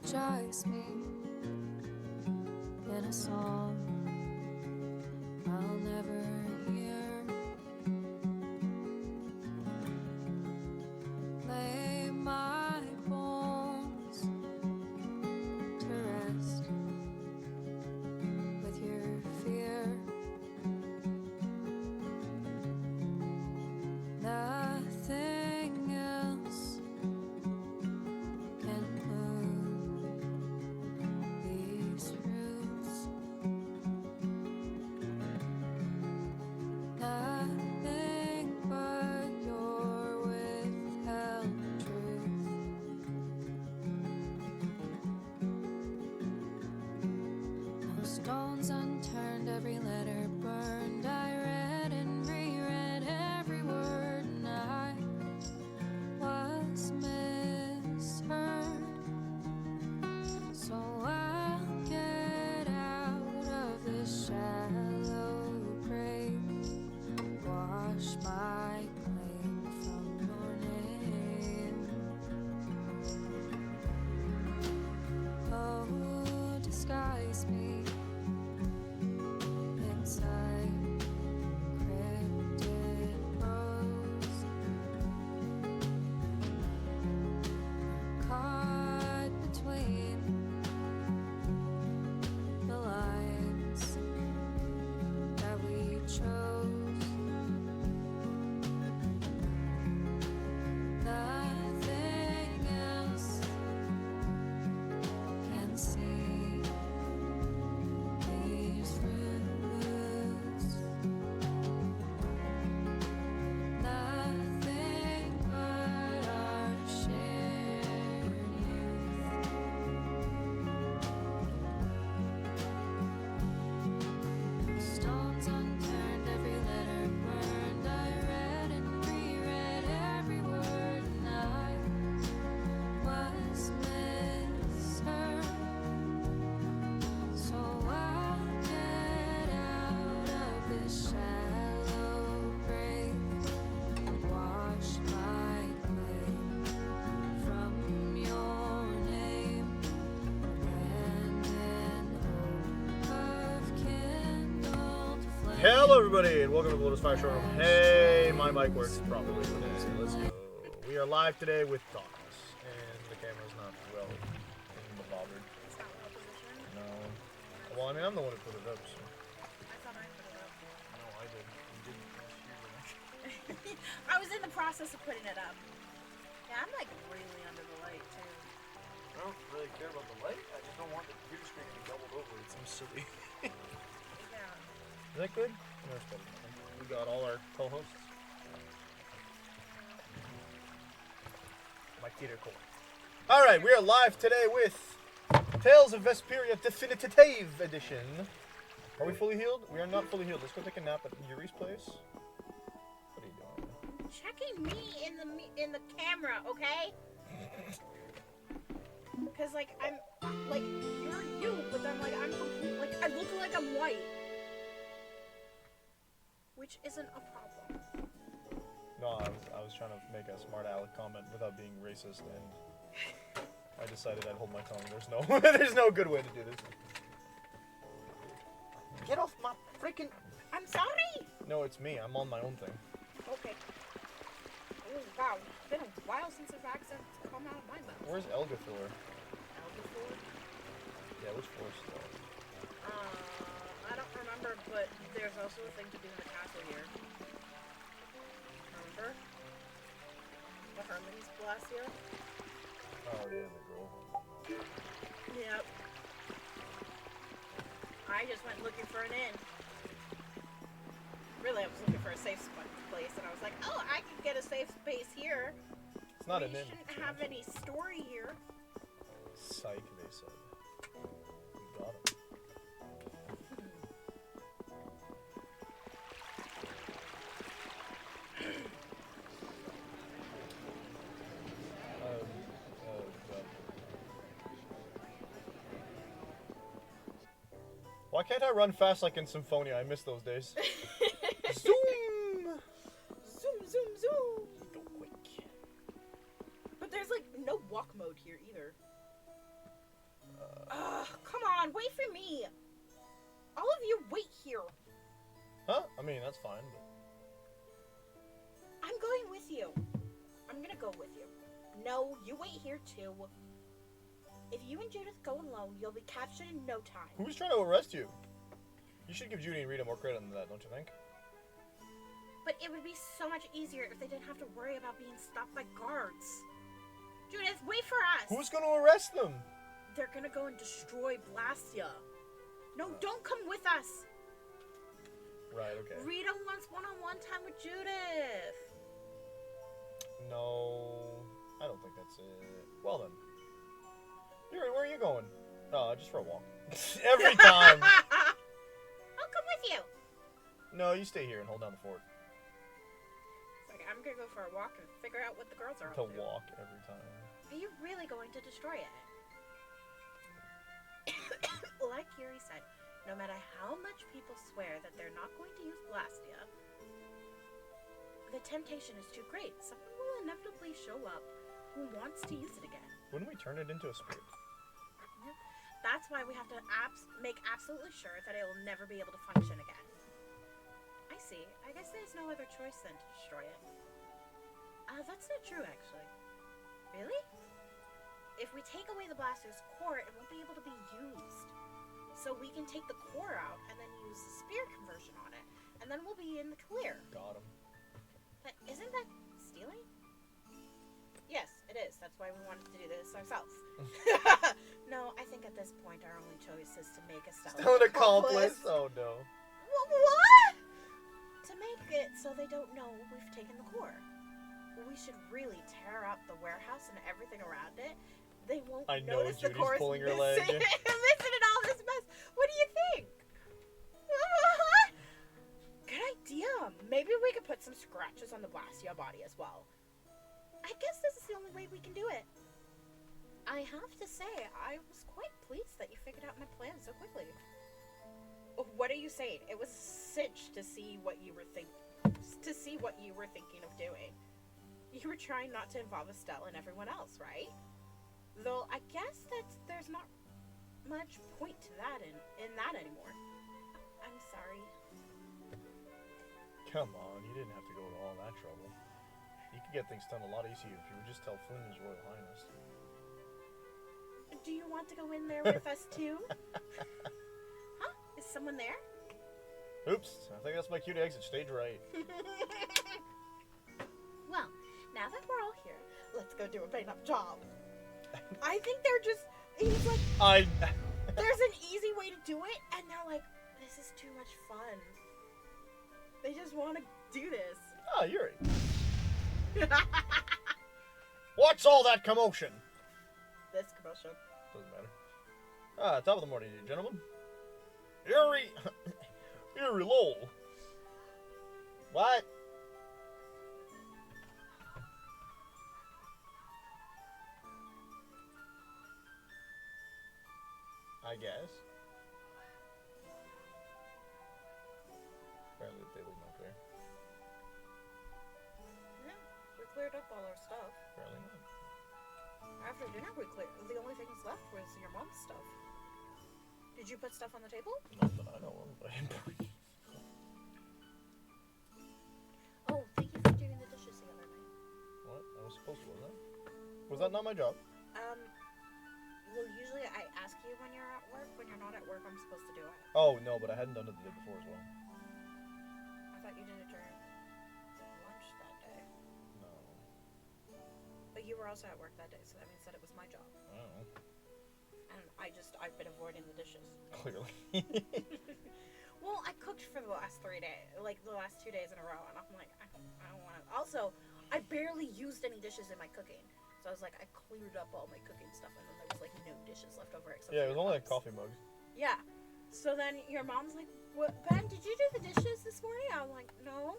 energize me in a song I'll never hear. Lay my bones to rest with your fear. Nothing else can move these roots. Nothing but your withheld truth. No stones unturned, every letter burned. I read and reread every word, and I was misheard. So I'll get out of this shallow grave, wash my claim from your name. Oh, disguise me inside cryptid prose, caught between the lines that we chose. Nothing else can see these roots. Nothing but our shared youth. Stones unturned, every letter burned. I read and reread every word, and I was misheard. So I'll get out of this shallow grave, wash my claim from your name, and in hope of kindled flame. Hello, everybody, and welcome to the Lotus Fire Showroom. Hey, my mic works properly today. Let's go. We are live today with Thomas, and the camera's not well bothered. It's not well positioned. No. Well, I mean, I'm the one who put it up, so. I thought I put it up. No, I didn't. You didn't. I was in the process of putting it up. Yeah, I'm like really under the light too. I don't really care about the light. I just don't want the computer screen to be doubled over. It seems silly. Yeah. Is that good? No, it's better. We got all our co-hosts. My theater core. All right, we are live today with Tales of Vesperia Definitive Edition. Are we fully healed? We are not fully healed. Let's go take a nap at Yuri's place. What are you doing? Checking me in the camera, okay? Because like I'm like you're you, but then like I'm like I look like I'm white, which isn't a problem. No, I was trying to make a smart aleck comment without being racist, and I decided I'd hold my tongue. There's no good way to do this. Get off my freaking... I'm sorry. No, it's me. I'm on my own thing. Okay. Oh wow, it's been a while since I've accents come out of my mouth. Where's Elgathor? Elgathor? Yeah, which forest though? I don't remember, but there's also a thing to do in the castle here. Remember? The Herman's Glacier? Oh yeah, the girl. Yep. I just went looking for an inn. Really, I was looking for a safe place, and I was like, oh, I can get a safe space here. It's not an We inn. shouldn't have any story here. Psych, they said. We got him. Why can't I run fast like in Symphonia? I miss those days. Zoom! Zoom, zoom, zoom. Go quick. But there's like no walk mode here either. Come on, wait for me. All of you wait here. Huh? I mean, that's fine, but... I'm going with you. I'm gonna go with you. No, you wait here too. If you and Judith go alone, you'll be captured in no time. Who's trying to arrest you? You should give Judy and Rita more credit than that, don't you think? But it would be so much easier if they didn't have to worry about being stopped by guards. Judith, wait for us! Who's going to arrest them? They're gonna go and destroy Blastia. No, don't come with us! Right, okay. Rita wants one-on-one time with Judith. No, I don't think that's it. Well then. Yuri, where are you going? Just for a walk. Every time! I'll come with you. No, you stay here and hold down the fort. It's like, I'm gonna go for a walk and figure out what the girls are up To to. walk every time. Are you really going to destroy it? Like Yuri said, no matter how much people swear that they're not going to use Blastia, the temptation is too great. Someone will inevitably show up who wants to use it again. Wouldn't we turn it into a spirit? That's why we have to make absolutely sure that it will never be able to function again. I see. I guess there's no other choice than to destroy it. That's not true, actually. Really? If we take away the blaster's core, it won't be able to be used. So we can take the core out and then use the spear conversion on it, and then we'll be in the clear. Got him. But isn't that stealing? Yes, it is. That's why we wanted to do this ourselves. No, I think at this point our only choice is to make a Still an accomplice? Oh no. What? To make it so they don't know we've taken the core. We should really tear up the warehouse and everything around it. They won't I know, notice the Judy's core is pulling her missing. leg. Missing in all this mess. What do you think? Good idea. Maybe we could put some scratches on the Blastia body as well. I guess this is the only way we can do it. I have to say, I was quite pleased that you figured out my plan so quickly. What are you saying? It was a cinch to see what you were thinking of doing. You were trying not to involve Estelle and everyone else, right? Though I guess there's not much point to that in that anymore. I'm sorry. Come on, you didn't have to go to all that trouble. You could get things done a lot easier if you would just tell Flynn and His Royal Highness. Do you want to go in there with us too? Huh? Is someone there? Oops, I think that's my cue to exit stage right. Well, now that we're all here, let's go do a bang-up job. I think they're just, he's like, there's an easy way to do it, and they're like, this is too much fun. They just want to do this. Ah, Yuri. What's all that commotion? This commotion. Doesn't matter. Top of the morning, gentlemen. Yuri! Yuri Lowell. What? I guess. Apparently the table's not clear. Yeah, we cleared up all our stuff. Apparently not. After dinner, the only things left was your mom's stuff. Did you put stuff on the table? Not that I know of, but Oh, thank you for doing the dishes the other night. What? I was supposed to, wasn't I? Was that not my job? Well, usually I ask you when you're at work. When you're not at work, I'm supposed to do it. Oh, no, but I hadn't done it the day before as well. I thought you did it during lunch that day. No. But you were also at work that day, so that means that it was my job. I don't know. And I've been avoiding the dishes. Clearly. Well, I cooked for the last 3 days, like the last 2 days in a row, and I'm like, I don't want to. Also, I barely used any dishes in my cooking. So I was like, I cleared up all my cooking stuff, and then there was like no dishes left over except Yeah, it for was only like cups. coffee mugs. Yeah. So then your mom's like, "What, Ben? Did you do the dishes this morning?" I'm like, "No."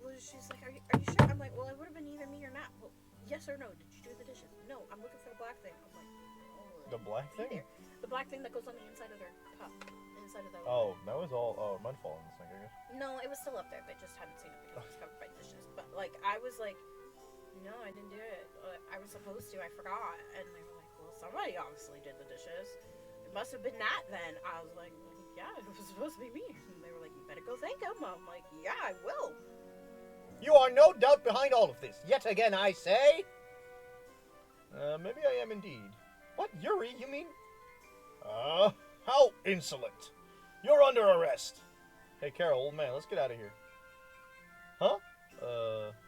Well, she's like, "Are you sure?" I'm like, "Well, it would have been either me or not." Well, yes or no? Did you do the dishes? No. I'm looking for the black thing. I'm like, "Oh, The black thing? there. The black thing that goes on the inside of their cup, inside of the." Oh, that was all. Oh, it might fall in this thing, I guess. No, it was still up there. They just hadn't seen it because it was covered by dishes. But like, I was like, No, I didn't do it. I was supposed to. I forgot. And they were like, well, somebody obviously did the dishes. It must have been Nat then. I was like, yeah, it was supposed to be me. And they were like, you better go thank him. I'm like, yeah, I will. You are no doubt behind all of this. Yet again, I say. Maybe I am indeed. What, Yuri? You mean? How insolent! You're under arrest. Hey, Carol, old man, let's get out of here. Huh?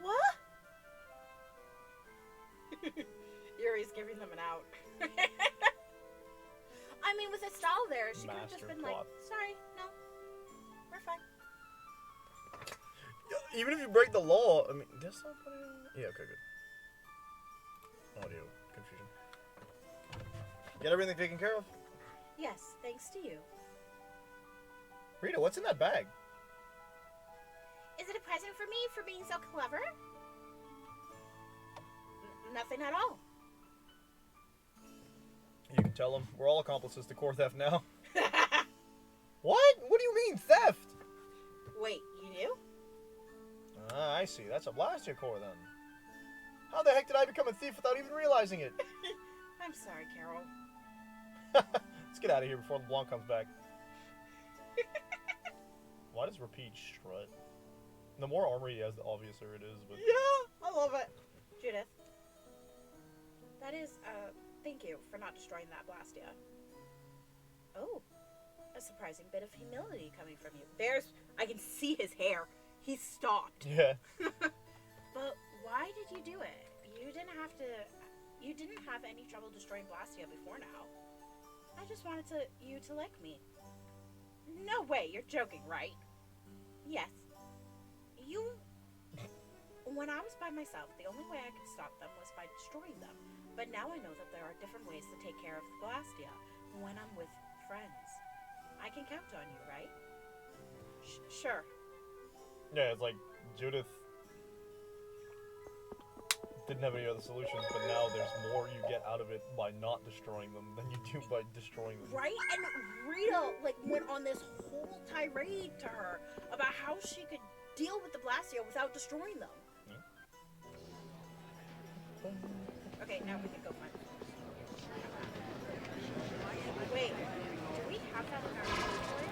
What? Yuri's giving them an out. I mean, with Estelle there, she could have just been like, sorry, no, we're fine. Even if you break the law, I mean, that's not putting... Yeah, okay, good. Audio confusion. Get everything taken care of? Yes, thanks to you. Rita, what's in that bag? Is it a present for me for being so clever? Nothing at all. You can tell him. We're all accomplices to core theft now. What? What do you mean, theft? Wait, you knew? Ah, I see. That's a Blastia core, then. How the heck did I become a thief without even realizing it? I'm sorry, Carol. Let's get out of here before LeBlanc comes back. Why does Repeat strut? The more armor he has, the obviouser it is, but... Yeah, I love it. Judith. That is, thank you for not destroying that Blastia. Oh, a surprising bit of humility coming from you. I can see his hair. He stopped. Yeah. But why did you do it? You didn't have any trouble destroying Blastia before now. I just wanted you to like me. No way, you're joking, right? Yes. When I was by myself, the only way I could stop them was by destroying them. But now I know that there are different ways to take care of the Blastia when I'm with friends. I can count on you, right? Sure. Yeah, it's like Judith didn't have any other solutions, but now there's more you get out of it by not destroying them than you do by destroying them. Right? And Rita, went on this whole tirade to her about how she could deal with the Blastia without destroying them. Okay, now we can go find them. Wait, do we have that in our inventory?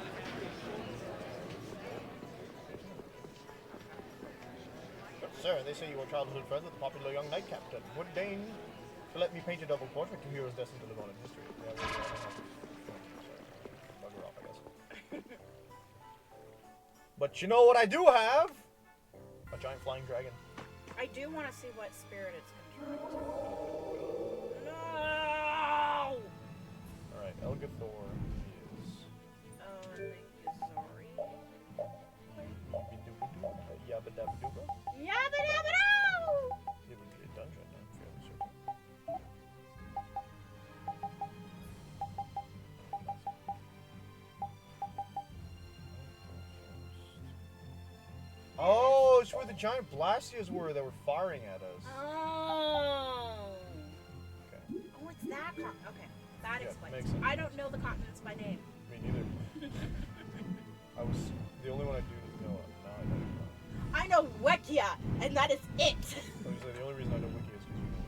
Sir, they say you are childhood friends with the popular young knight captain. Would deign to let me paint a double portrait of heroes destined to live on in history. Yeah, well, I don't have to. Sorry. Bugger off, I guess. But you know what I do have? A giant flying dragon. I do want to see what spirit it's contributing to. No! Alright, Elgathor is... Oh, I think Yuzori. Yabba dabba dooba. Yabba dabba doo! It would be a dungeon, I'm fairly certain. Oh, it's where the giant Blastias were that were firing at us. Oh. Okay. Oh, it's that continent. Okay, that Yeah, explains. makes sense. I don't know the continents by name. Me neither. I was the only one I do know. No, I don't know. I know Wekia, and that is it. I was gonna say, the only reason I know Wiki is because you know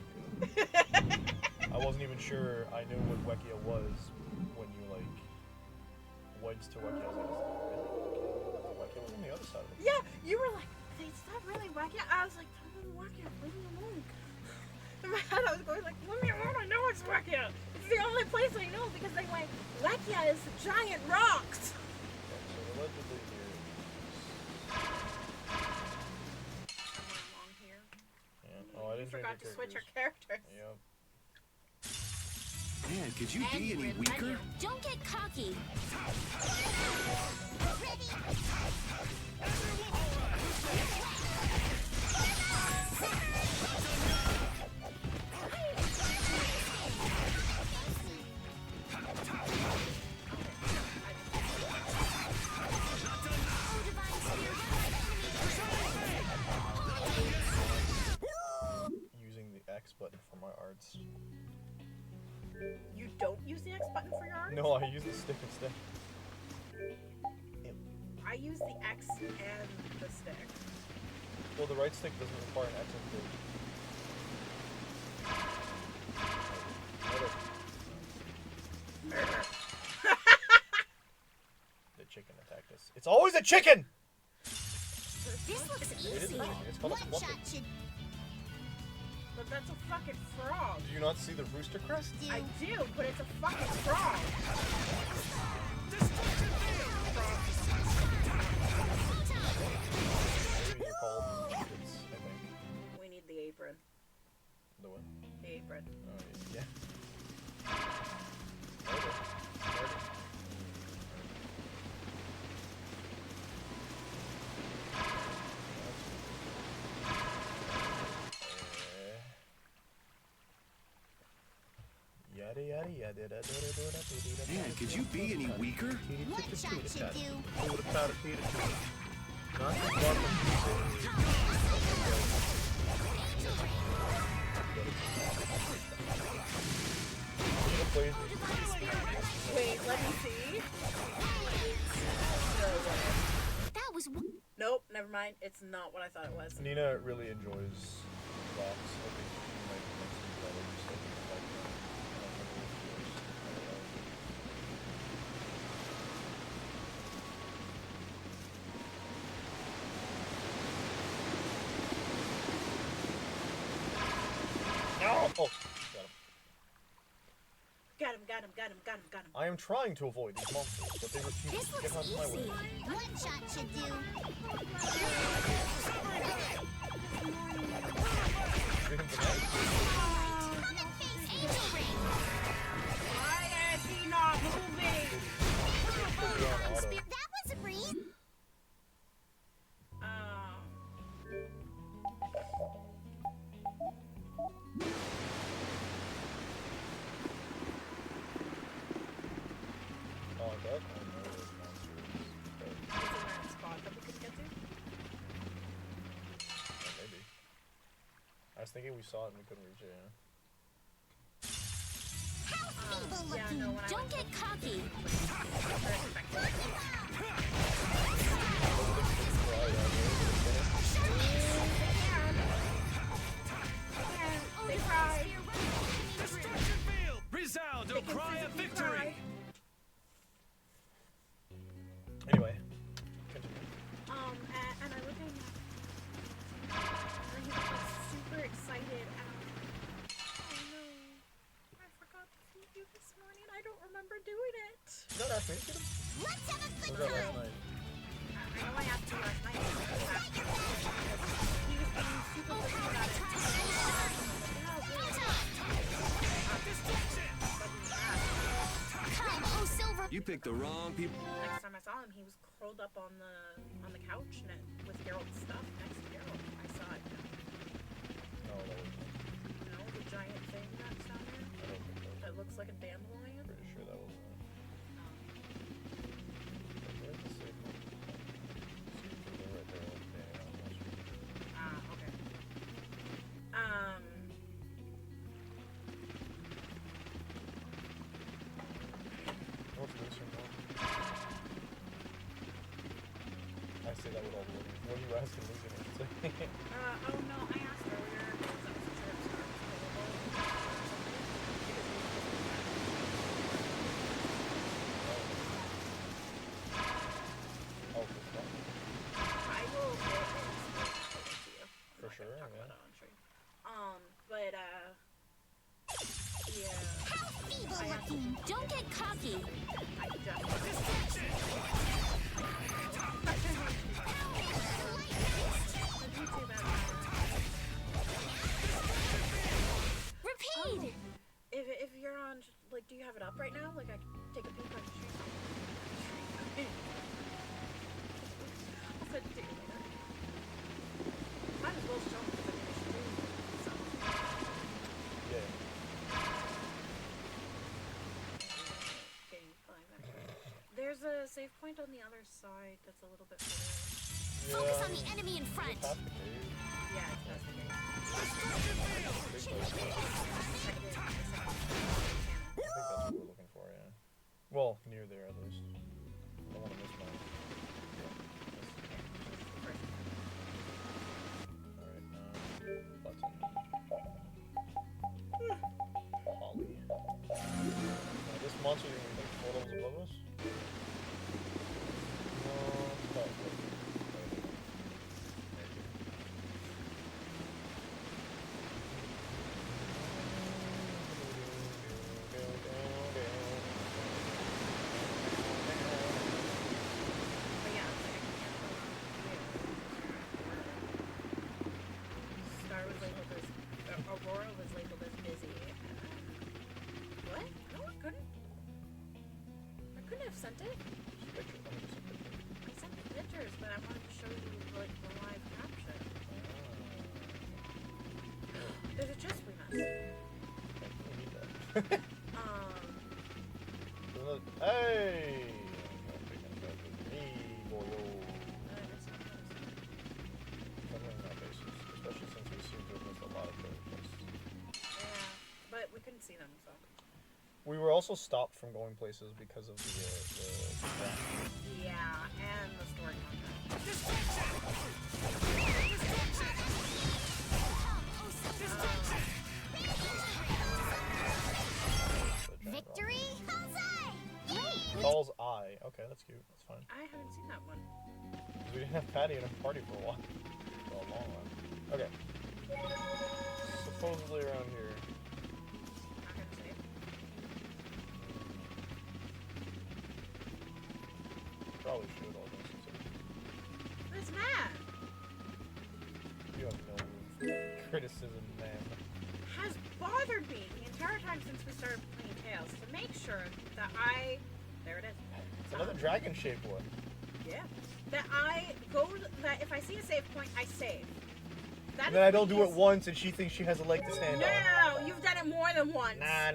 Wiki. I wasn't even sure I knew what Wekia was when you went to Wekia. I was like, is that really Wekia? I thought Wekia was on the other side of it. Yeah, you were like, is that really Wekia? I was like, tell me Wekia, leave me alone. In my head, I was going like, leave me alone, I know it's Wekia. It's the only place I know because they went, Wekia is giant rocks. Okay, so allegedly here. Long here. Yeah. Oh, I didn't You forgot to switch our characters. Yep. Man, could you be any weaker? Don't get cocky. Using the X button for my arts. You don't use the X button for your arms? No, I use the stick instead. I use the X and the stick. Well, the right stick doesn't require an X input. a chicken! This looks It is easy. a chicken. It's called a One fluffy. shot should But that's a fucking frog. Do you not see the rooster crest? do. I do, but it's a fucking frog. Maybe they're called chickens, I think. We need the apron. The what? The apron. Oh, yeah. Okay. Yada yada yada da da da da da. Man, could you be any weaker? One shot should do. Not the Wait, let me see. That was one. Nope, never mind. It's not what I thought it was. Nina really enjoys rocks. I think she might make some better just like no! Oh, got him. Got him. I am trying to avoid these monsters, but they refuse This to get looks out of my way. easy. One shot should do. Shoot him for that. Come and face Angel Ring. Why is he not moving? Put you on auto. That was a breeze. Oh, I bet. I know those monsters. But, It's in that spot that we could get to. yeah, maybe. I was thinking we saw it and we couldn't reach it, yeah. Feeble yeah, looking. no, when I Don't get cocky. They cry. Destruction field! Resound a cry of victory! Anyway, continue. And I looked at him, and he was like super excited, and I'm like, oh no, I forgot to feed you this morning. I don't remember doing it. Is that last night? Let's have a Or good was that last time. night? I know I asked you last night. He was being super pushy about it. Come, oh silver. You picked the wrong people. Next time I saw him, he was curled up on the couch with Geralt's stuff next to Geralt. I saw it. No, that wasn't. You know, the giant thing that's down there I don't think that was. that looks like a dandelion. Pretty sure that wasn't it. Where's the safe one? See, they're right there. Yeah, on Wall Street. Okay. What's this or not? I say that with all the words. What are you asking, Lucy? Oh no, I asked earlier because I wasn't sure if Star was Oh, for fun. I will get it to you. For sure, Talk yeah. about it on stream. But yeah. Feeble looking. Don't get cocky. I just. Repeat. If you're on, like, do you have it up right now? Like, I can take a peek on your stream. I'll send it to you later. Might as well show me because I'm gonna stream. So. Yeah. Okay, fine, there's a save point on the other side that's a little bit further. Focus on the enemy in front. Past the cave. Yeah, it's past the gate. Big place. I think that's what we're looking for, yeah. Well, near there at least. I don't want to miss mine. Alright, button. Holly. This monster is like 4 levels above us? No, it's about sent it? Picture. Let me just see picture. I sent the pictures, but I wanted to show you like the live caption. There's a chest we missed. We need that. Hey! Me, boyo. Covering our bases, especially since we seem to have missed a lot of those chests. Yeah, but we couldn't see them, so. We were also stopped from going places because of the crash. Yeah, and the story content. Victory? Bullseye! Great! Calls I. Okay, that's cute. That's fine. I haven't seen that one. We didn't have Patty in a party for a while. For a long while. Okay. Supposedly around here. Not gonna say. Probably should all this. Where's Matt? You have no room for criticism, man. Has bothered me the entire time since we started playing Tales to make sure that there it is. It's another dragon-shaped one. Yeah. That that if I see a save point, I save. That And then I is don't do it because- once, and she thinks she has a leg to stand No, on. no. You've done it more than once. Nah.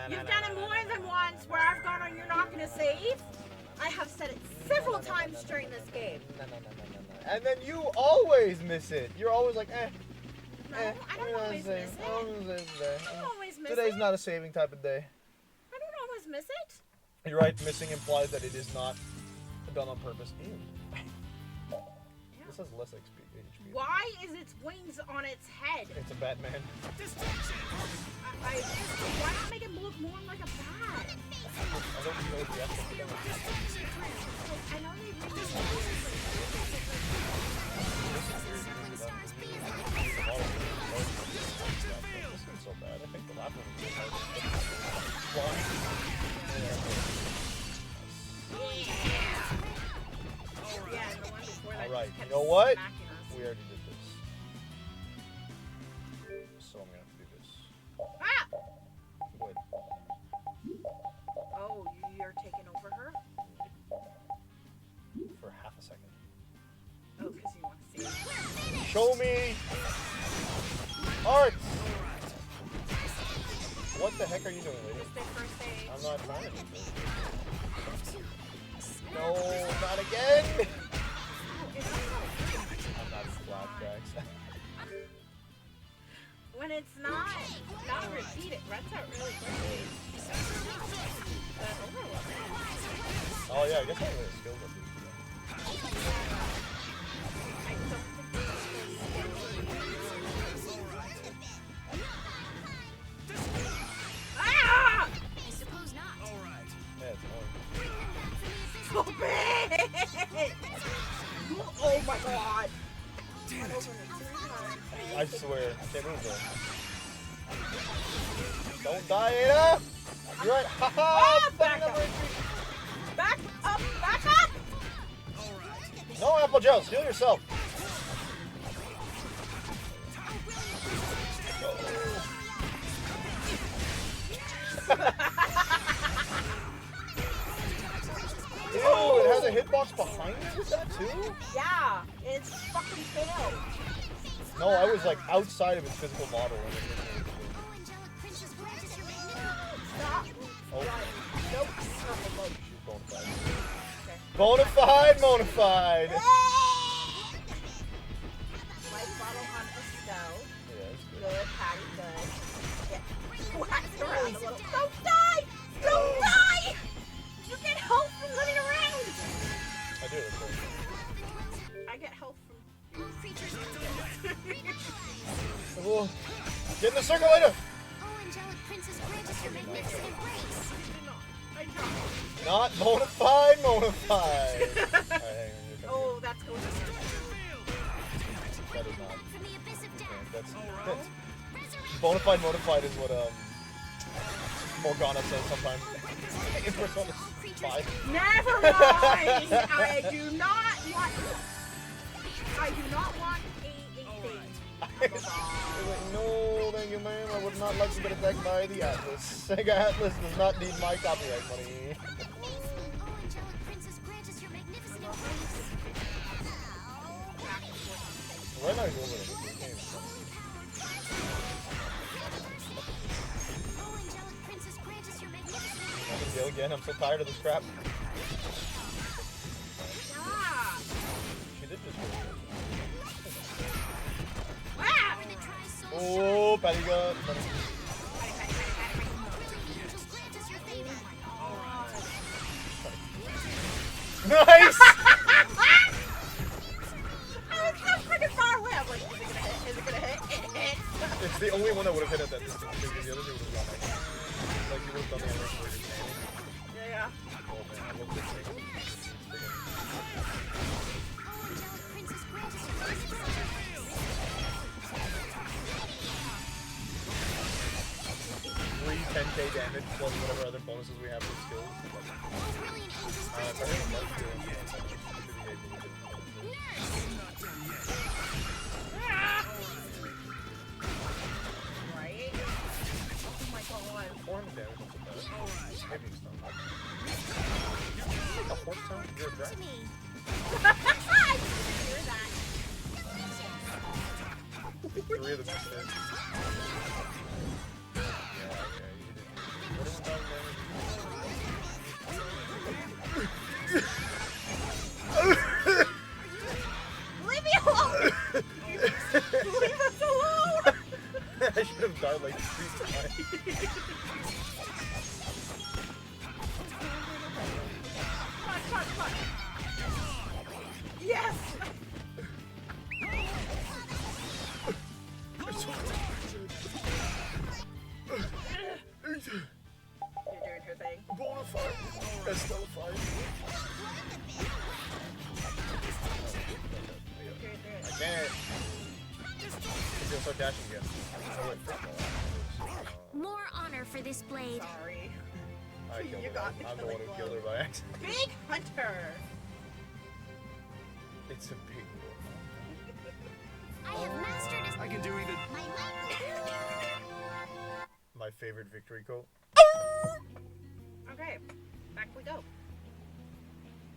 You've done it more than once where I've gone on, you're not going to save. I have said it several times during this game. No. And then you always miss it. You're always like, No, I don't always miss it. I don't always miss Today's it. not a saving type of day. I don't always miss it. You're right, missing implies that it is not done on purpose. Ew. This has less HP. Why is its wings on its head? It's a Batman. Why not make it look more like a bat? I don't know if the actual thing. I know they really Circling stars be as This isn't so bad. I think the last one Yeah, and the one before that Alright, just you kept know what? smacking us. We already did this. So I'm gonna have to do this. Ah! Good. Oh, you're taking over her? For half a second. Oh, because you want to see it. Show me! Art! What the heck are you doing, lady? Just their first day. I'm not trying to do this. No, not again! I'm not flashbacks. When it's not repeated, runs out really quickly. But overload. Oh yeah, I guess I have a skill up these. I don't think Ah! I suppose not. Yeah, it's annoying. Stop it! Oh my god! Damn it. I swear, I can't move though. Don't die, Ada! You're right. Haha! Ah, back up! Back up! Back up! No, Apple Joe, steal yourself. Ew, it has a hitbox behind it with that too? Yeah, it's fucking failed. No, I was like outside of its physical model. And it Oh, angelic princess, grant us your magnificent. Stop. Oh. Nope. She's bona fide. Bona fide, bona fide. Life bottle on Estelle. Yeah, that's good. Good, Patty, good. Get whacked around a little. Don't die! Don't die! You get help from running around! I do, of course. I get help from... All creatures Well, get in the circle later. Oh, angelic princess, grant us your magnificent embrace. I tried. Not bona fide, bona fide. Alright, hang on. You're coming Oh, that's going to here. That is not. From the abyss of death. That's Resurrect. bona fide is what Morgana says sometimes. In Persona 5. Never mind! I do not want a thing. No, thank you, ma'am. I would not like to get attacked by the Atlas. Sega Atlas does not need my copyright money. Oh, angelic Why not go over there? We can't even stop. Oh, angelic princess, grant us your magnificent I can go again. I'm so tired of this crap. Ah! She did just go. Ah! power that tries soul Oh, Patty got. brilliant angels, grant us your favor. Nice! I was so freaking far away. I'm like, is it gonna hit? Is it gonna hit? It hits. It's the only one that would have hit at that distance. Because the other two would have gone like, you would have done the other where you're standing. Yeah. Oh man, I love this thing. Oh, angelic princess, grant us your magnificent Free 10k damage plus whatever other bonuses we have for skills. Oh, brilliant angels, If I grant us hit your him, let's do favor. Right? Oh my god. 400 damage, not so bad. Maybe it's not. A horse sound? You're a To dragon. me. I didn't hear that. 3 of them just hit. Yeah, okay, you did. What is that Leave me alone! Leave us alone! I should have died like 3 times. Come on, come on, come on. Yes! You're doing your thing. Bonafide. Estelified. You're doing I it. can't. He's gonna start dashing again. Oh, wait, frick. More honor for this blade. Sorry. I killed You her. got the I'm the one who killing killed her blow. by accident. Big Hunter! It's a big I have mastered his I can do even. my might. My favorite victory quote. Okay, back we go.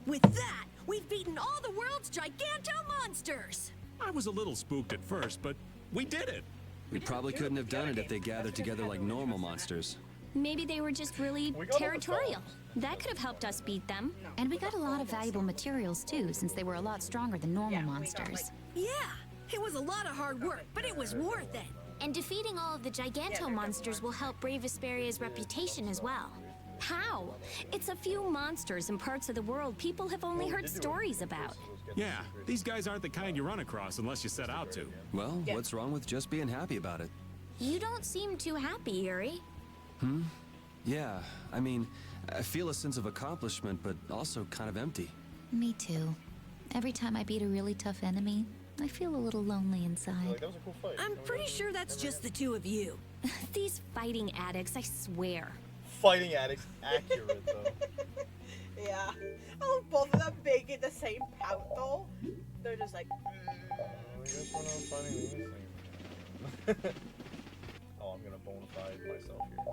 With that, we've beaten all the world's Giganto monsters! I was a little spooked at first, but we did it. We probably couldn't have done it if they gathered together like normal monsters. Maybe they were just really We got all the territorial. songs. That could have helped us beat them. And we got a lot of valuable materials too, since they were a lot stronger than normal Yeah, we got, monsters. like, Yeah, it was a lot of hard work, but it was worth it. And defeating all of the Giganto monsters will help brave Vesperia's reputation as well. How? It's a few monsters in parts of the world people have only heard stories about. Yeah, these guys aren't the kind you run across unless you set out to. Well, Yeah. what's wrong with just being happy about it? You don't seem too happy, Yuri. Yeah, I mean, I feel a sense of accomplishment, but also kind of empty. Me too. Every time I beat a really tough enemy, I feel a little lonely Like, inside. that was a cool fight. I'm pretty sure that's just the two of you. These fighting addicts, I swear. Fighting addicts, accurate though. Yeah. Oh, both of them making the same pout though. They're just like, I guess we're not fighting anything. Oh, I'm gonna bonafide myself here.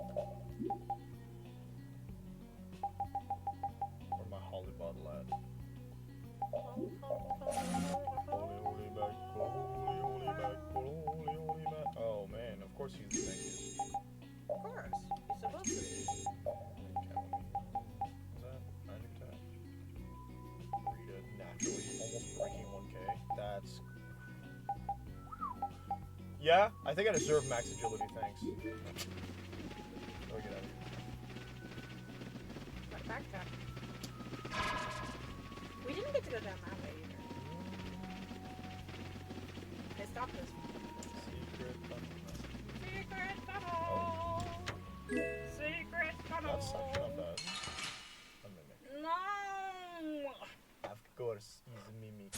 Where my holly bottle at? Holy, holy back, holy back, holy back. Oh man, of course he's the tankiest. of course, he's supposed to be. Count me. Is that 90 attack? Rita naturally almost breaking 1k. That's. Yeah, I think I deserve max agility, thanks. Oh, get out of here. Backtrack. We didn't get to go down that way either. They stopped us. Secret tunnel. Secret tunnel! Secret tunnel! That's actually not bad. A mimic. No! Of course, he's a mimic.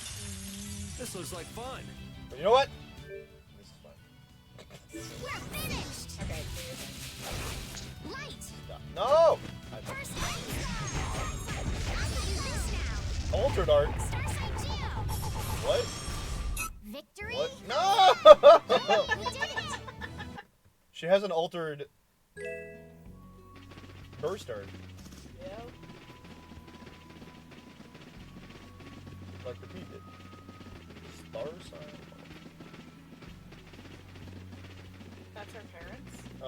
This looks like fun. But you know what? This is fun. We're finished! Okay, do your thing. Light! No! First light! I'll do this now! Altered art. Starsight Geo! What? Victory? What? No! We did it! She has an altered burst art. Yeah. Like repeat it. Star sign.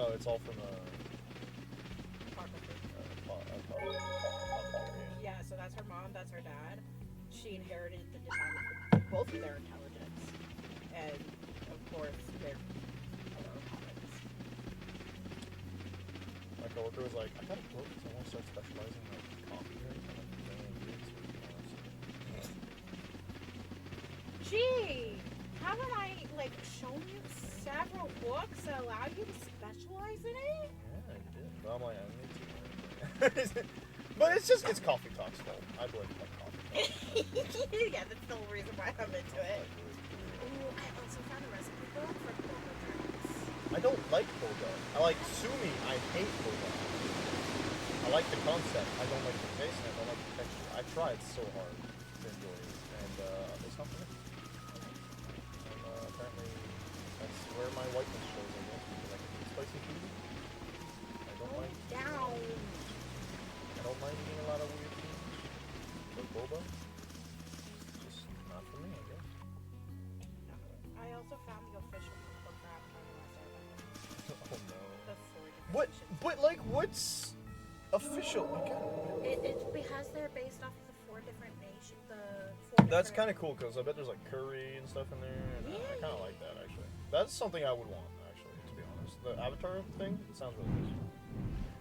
Oh, it's all from Yeah, so that's her mom, that's her dad. She inherited both of their intelligence. And, of course, their other habits. My coworker was like, I got a book because I want to start specializing in like coffee drinks. Gee, haven't I, like, shown you several books that allow you to specialize in it? Yeah, you did. But I'm like, I need to. But it's just, it's coffee talk's fault. I blame my coffee talk. Yeah, that's the whole reason why I'm into it. Ooh, I also found a recipe book for boba drinks. I don't like boba. I like sumi. I hate boba. I like the concept. I don't like the taste and I don't like the texture. I tried so hard to enjoy it, and it's not for me. And apparently, that's where my whiteness shows, I guess, because I can eat spicy food. I don't mind. Down. I don't mind eating a lot of weird things. But boba, just not for me, I guess. I also found the official book for Avatar: The Last Airbender. Oh no. The 4 different What? editions. But like, what's official? Like, It's because they're based off of the 4 different nations. that's kind of cool because I bet there's like curry and stuff in there. And I kind of like that actually. That's something I would want actually, to be honest. The Avatar thing, it sounds really good.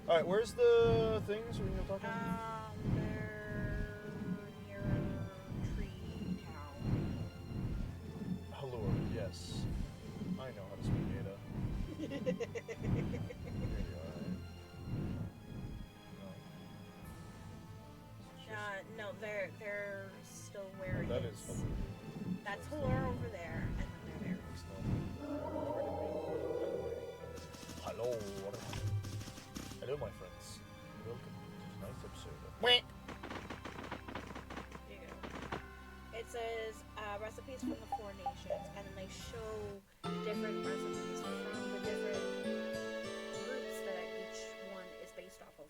All right, where's the things we're gonna talk about? They're near Tree Town. Allure, yes. I know how to speak Ada. No, they're still where it That is. is Allure. That's Allure over there, and then they're there. Hello. Hello, my friends. Welcome to tonight's episode of Wait. There you go. It says recipes from the 4 nations, and then they show different recipes from the different groups that each one is based off of.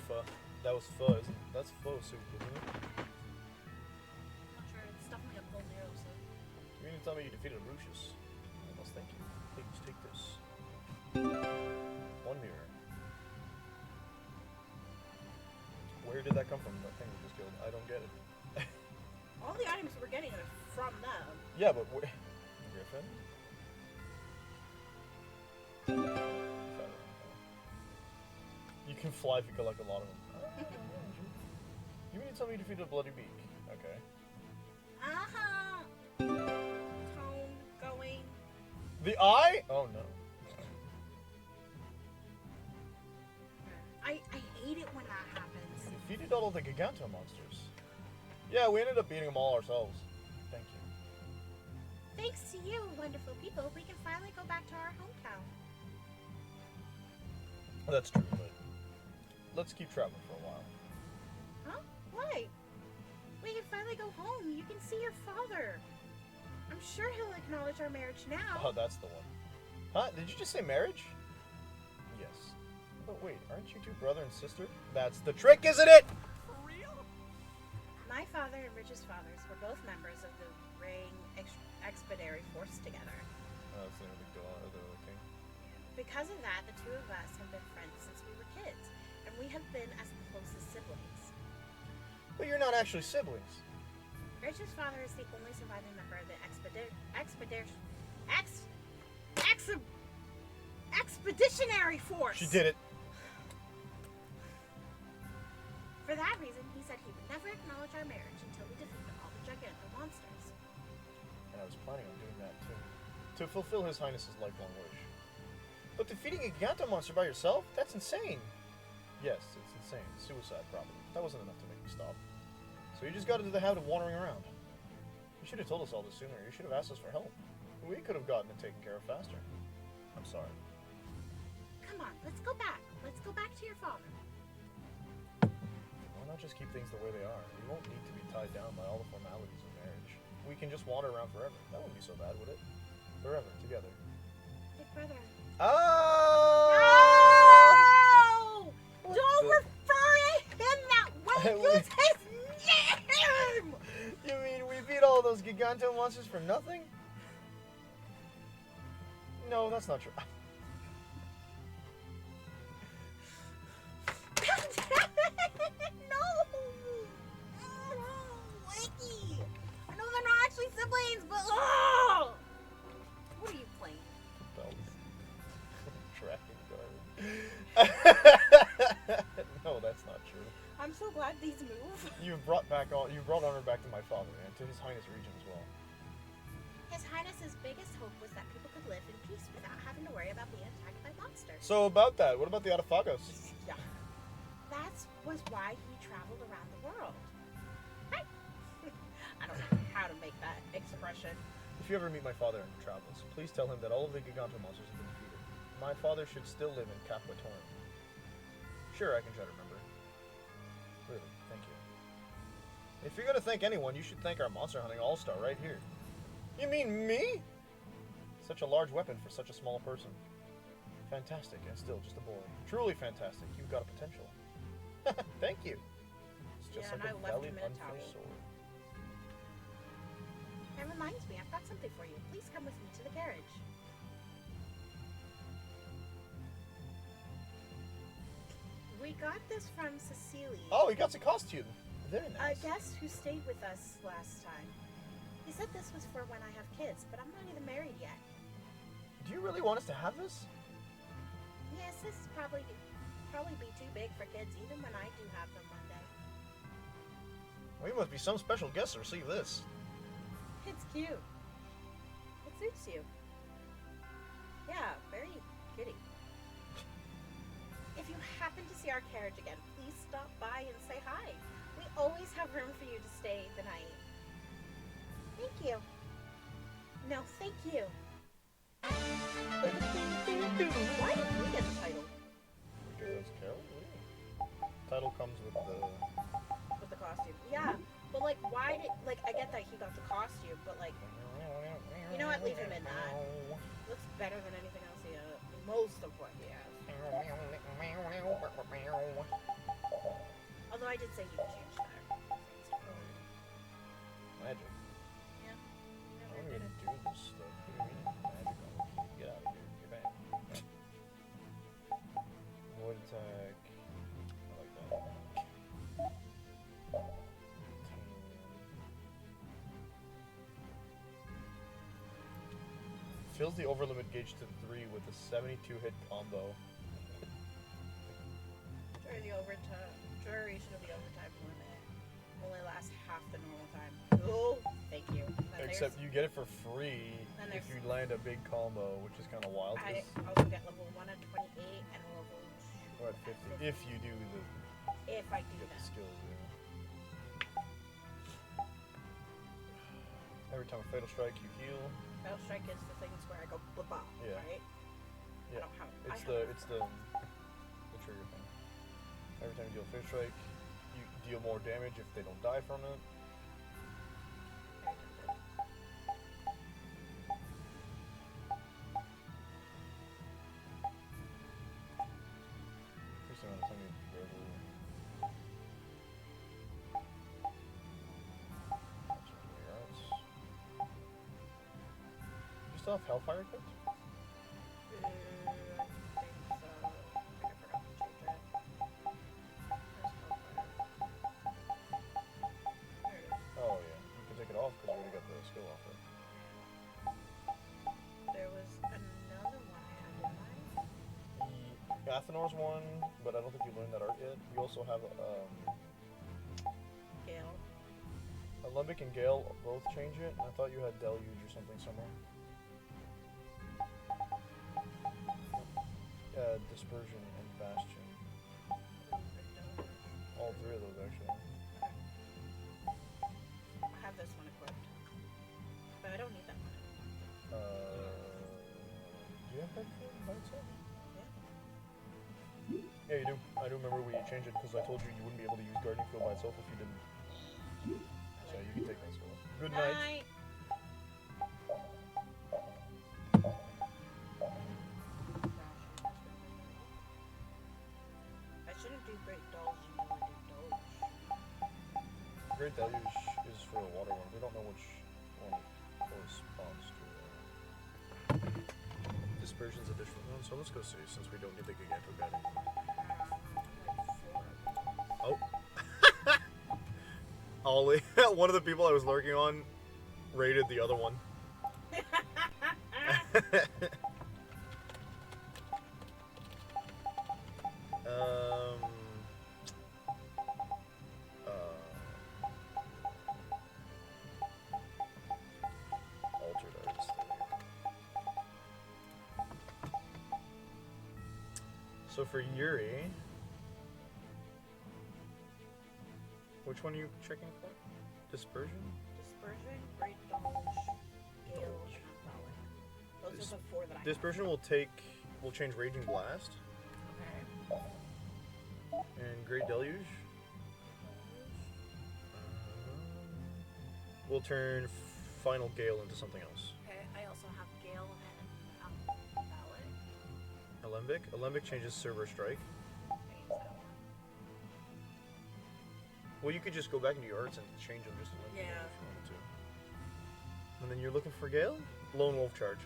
Pho. That was pho, isn't it? That's pho soup, isn't it? Not sure. It's definitely a Bolero soup. You mean to tell me you defeated Lucius? I must thank you. Please take this. 1 mirror. Where did that come from? That thing we just killed. I don't get it. All the items we're getting are from them. Yeah, but where? Griffin? You can fly if you collect a lot of them. You mean to tell me you defeated a bloody beak? Okay. Tone going. The eye? Oh no. I hate it when that happens. We defeated all of the Giganto monsters. Yeah, we ended up beating them all ourselves. Thank you. Thanks to you, wonderful people, we can finally go back to our hometown. That's true, but let's keep traveling for a while. Huh? Why? We can finally go home. You can see your father. I'm sure he'll acknowledge our marriage now. Oh, that's the one. Huh? Did you just say marriage? Yes. But wait, aren't you two brother and sister? That's the trick, isn't it? For real? My father and Rich's fathers were both members of the Ring Expeditionary Force together. Oh, that's the name of the god, or the king. Because of that, the two of us have been friends since we were kids, and we have been as close as siblings. But you're not actually siblings. Rich's father is the only surviving member of the Expeditionary Force. She did it. For that reason, he said he would never acknowledge our marriage until we defeated all the Giganto monsters. And I was planning on doing that too. To fulfill His Highness's lifelong wish. But defeating a Giganto monster by yourself? That's insane. Yes, it's insane. Suicide, probably. That wasn't enough to make me stop. So you just got into the habit of wandering around. You should have told us all this sooner. You should have asked us for help. We could have gotten it taken care of faster. I'm sorry. Come on, let's go back. Let's go back to your father. Why not just keep things the way they are? We won't need to be tied down by all the formalities of marriage. We can just wander around forever. That wouldn't be so bad, would it? Forever, together. Big brother. Oh! No! Don't refer to him that way! Use his name! You mean we beat all those Giganto monsters for nothing? No, that's not true. No! Wakey! I know they're not actually siblings, but oh! What are you playing? Tracking No, that's not true. I'm so glad these move. You brought honor back to my father and to His Highness Regent as well. His Highness's biggest hope was that people could live in peace without having to worry about being attacked by monsters. So about that, what about the Adafagos? Yeah. That was why he traveled around the world. Right? I don't know how to make that expression. If you ever meet my father in travels, please tell him that all of the Giganto monsters have been defeated. My father should still live in Capitorin. Sure, I can try to remember. Really, thank you. If you're gonna thank anyone, you should thank our monster hunting all-star right here. You mean me? Such a large weapon for such a small person. Fantastic, and still just a boy. Truly fantastic. You've got a potential. Thank you. It's just Yeah, like and a I left valley him in a unfinished towel. sword. That reminds me, I've got something for you. Please come with me to the carriage. We got this from Cecilia. Oh, he got a costume. Very A nice. guest who stayed with us last time. He said this was for when I have kids, but I'm not even married yet. Do you really want us to have this? Yes, this is probably be too big for kids, even when I do have them one day. Well, you must be some special guest to receive this. It's cute. It suits you. Yeah, very kitty. If you happen to see our carriage again, please stop by and say hi. We always have room for you to stay the night. Thank you. No, thank you. Why did we get the title? Because that's Carol? What do you mean? Title comes with With the costume. Yeah, but like, why did, like, I get that he got the costume, but like, you know what, leave him in that. Looks better than anything else he has. Most of what he has. Although I did say he would change that. Magic. Yeah. I Never don't did even it. do this stuff. What do you mean magic on me? Get out of here. You're bad. Void attack. I like that. Fills the over limit gauge to 3 with a 72 hit combo. Duration of the overtime limit only lasts half the normal time. Oh, thank you. Then Except you get it for free Then if there's- you land a big combo, which is kind of wild. I 'Cause also get level 1 at 28 and level 2 we're at 50. If you do if I do get the that. skills, yeah. Every time a fatal strike, you heal. Battle strike is the things where I go blah blah, Yeah. right? Yeah. I don't have It's I the trigger thing. Every time you deal a fatal strike, you deal more damage if they don't die from it. Increasing amount of time you level. You still have Hellfire equipped? I think so. I think I forgot to change it. Where's Hellfire? There it is. Oh yeah, you can take it off because you already got the skill off it. There was another one I had in mind. The Athanor's one, but I don't think you learned that art yet. You also have Gale. Alembic and Gale both change it, and I thought you had Deluge or something somewhere. Dispersion and Bastion. All three of those actually. I have this one equipped. But I don't need that one. Do you have Headfield by itself? Yeah. Yeah, you do. I do remember we changed it because I told you you wouldn't be able to use Guardian Field by itself if you didn't. So you can take that skill. Good night. Night. I shouldn't do Great Doge until I do Doge. Great Deluge is for a water one. We don't know which one it corresponds to. Dispersion's a different one, so let's go see since we don't need the Giganto guy anymore. Oh. Ollie, one of the people I was lurking on raided the other one. Altered arts. So for Yuri, which one are you checking for? Dispersion? Dispersion, Great Dodge, Gale, and Phallic. Those are the 4 that I have. Dispersion will change Raging Blast. Okay. And Great Deluge. We'll turn Final Gale into something else. Okay, I also have Gale and Phallic. Alembic. Alembic changes Server Strike. I use that one. Well, you could just go back into your arts and change them just a little bit Yeah. if you wanted to. And then you're looking for Gale? Lone Wolf Charge. I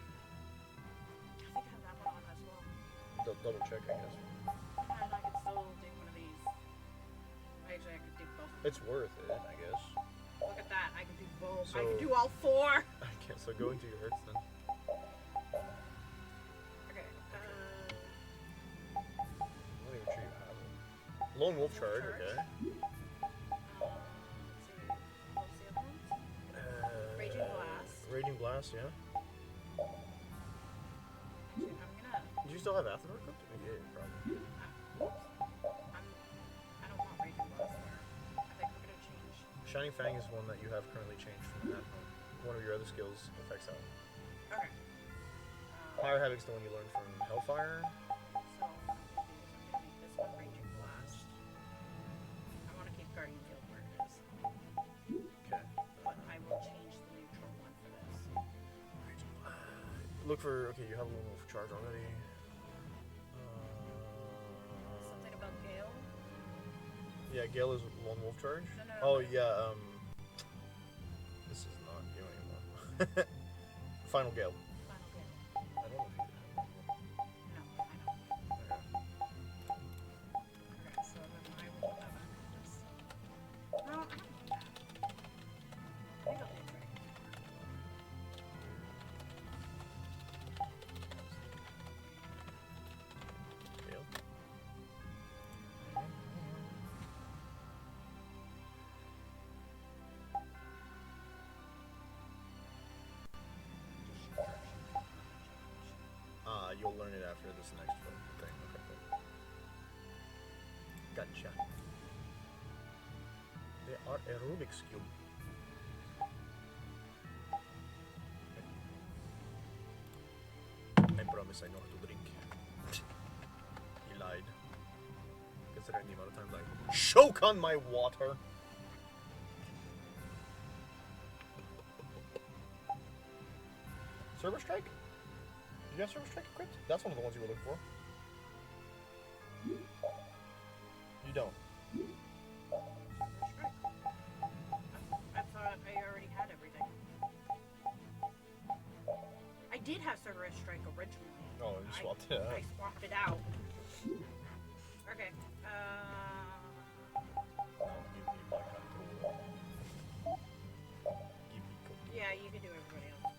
think I have that one on as well. Double check, I guess. And I could still do one of these. Actually, I could do both. It's worth it, I guess. Look at that. I could do both. I So- could do all 4. I can't, so go into your arts then. Okay. I'm not even sure you have it. Lone Wolf Charge, Charge. okay. Let's see. What's the other ones? Raging Blast. Raging Blast, yeah. Actually, I'm gonna. Do you still have Athenor equipped? Yeah, probably. I don't want Raging Blast there. I think we're gonna change. Shining Fang is one that you have currently changed from that. One of your other skills affects that one. Okay. Fire Havoc's the one you learned from Hellfire. So I'm gonna make this one Raging Blast. I want to keep Guardian Field where it is, Okay. but I will change the neutral one for this. Look for, okay, you have a Lone Wolf Charge already. Something about Gale. Yeah, Gale is Lone Wolf Charge. No. Oh, yeah, this is not you anymore. Final Gale. Final Gale. I don't know if you have it. No, I don't. Okay. Okay, so then I will put that back in this. No, I don't want that. I think I'll do Dragon. Gale. You'll learn it after this next thing. Okay, cool. Gotcha. They are a Rubik's Cube. I promise I know how to drink. He lied. Considering the amount of times I choke on my water. Server Strike? You have Server Strike equipped? That's one of the ones you were looking for. You don't. I thought I already had everything. I did have Cerberus Strike originally. Oh, you swapped it out. I swapped it out. Okay. Yeah, you can do everybody else.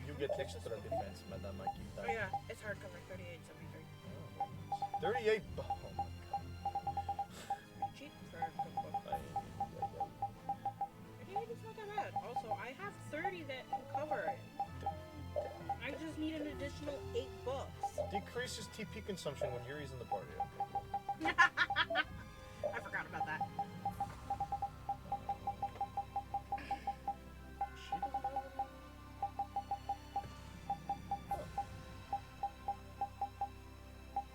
You get extra defense, Madame Akita. Oh yeah, it's hardcover 38.73. 38. Oh my god. Cheap for a cookbook. 38 is not that bad. Also, I have 30 that can cover it. I just need an additional 8 books. Decreases TP consumption when Yuri's in the party. Okay. I forgot about that. She doesn't have any?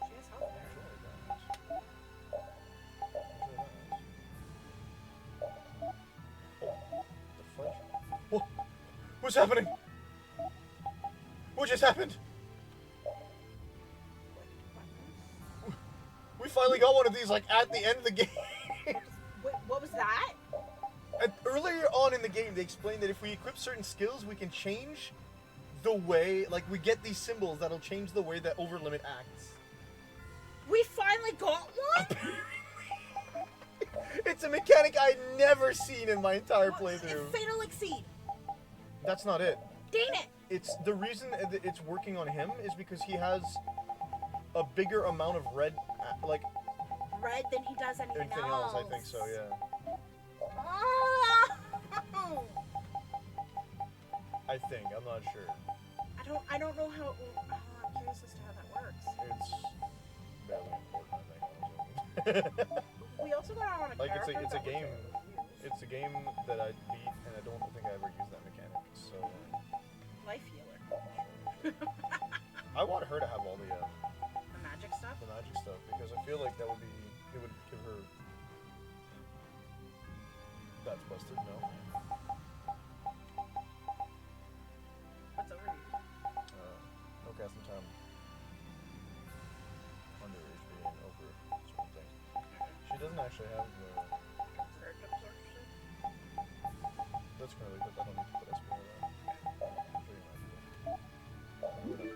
She has health there. What's happening? What just happened? We finally got one of these, like, at the end of the game. Wait, what was that? And earlier on in the game, they explained that if we equip certain skills, we can change the way, like, we get these symbols that'll change the way that Overlimit acts. We finally got one? It's a mechanic I'd never seen in my entire playthrough. Fatal Exceed. That's not it. Dang it. It's the reason that it's working on him is because he has a bigger amount of red, like, Red than he does anything else. I think so, yeah. Oh! I think, I'm not sure. I don't know how. I'm curious as to how that works. It's barely important, I think. We also got on a Like, character it's a that we game. could use. It's a game that I beat, and I don't think I ever used that mechanic. So Life healer. I want her to have all the magic stuff. magic stuff because I feel like it would give her. That's busted. No. What's over you? No casting time. Under HP and over certain things. She doesn't actually have the. Surge absorption. That's currently, but I don't need to put SP on that. I'll show you what I can do.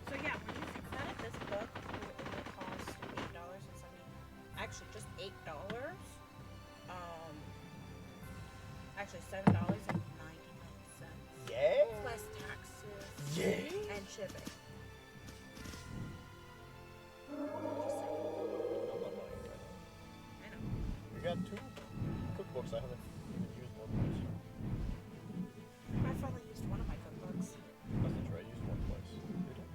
So yeah, when you think about it, this book will only cost $8.70. Actually, just $8. Actually $7.99. Yeah. Plus taxes. Yeah. And shipping. I'm not lying right now. I know. We got 2 cookbooks. I haven't even used one of those. I finally used one of my cookbooks. That's not true. I used one twice. Did I?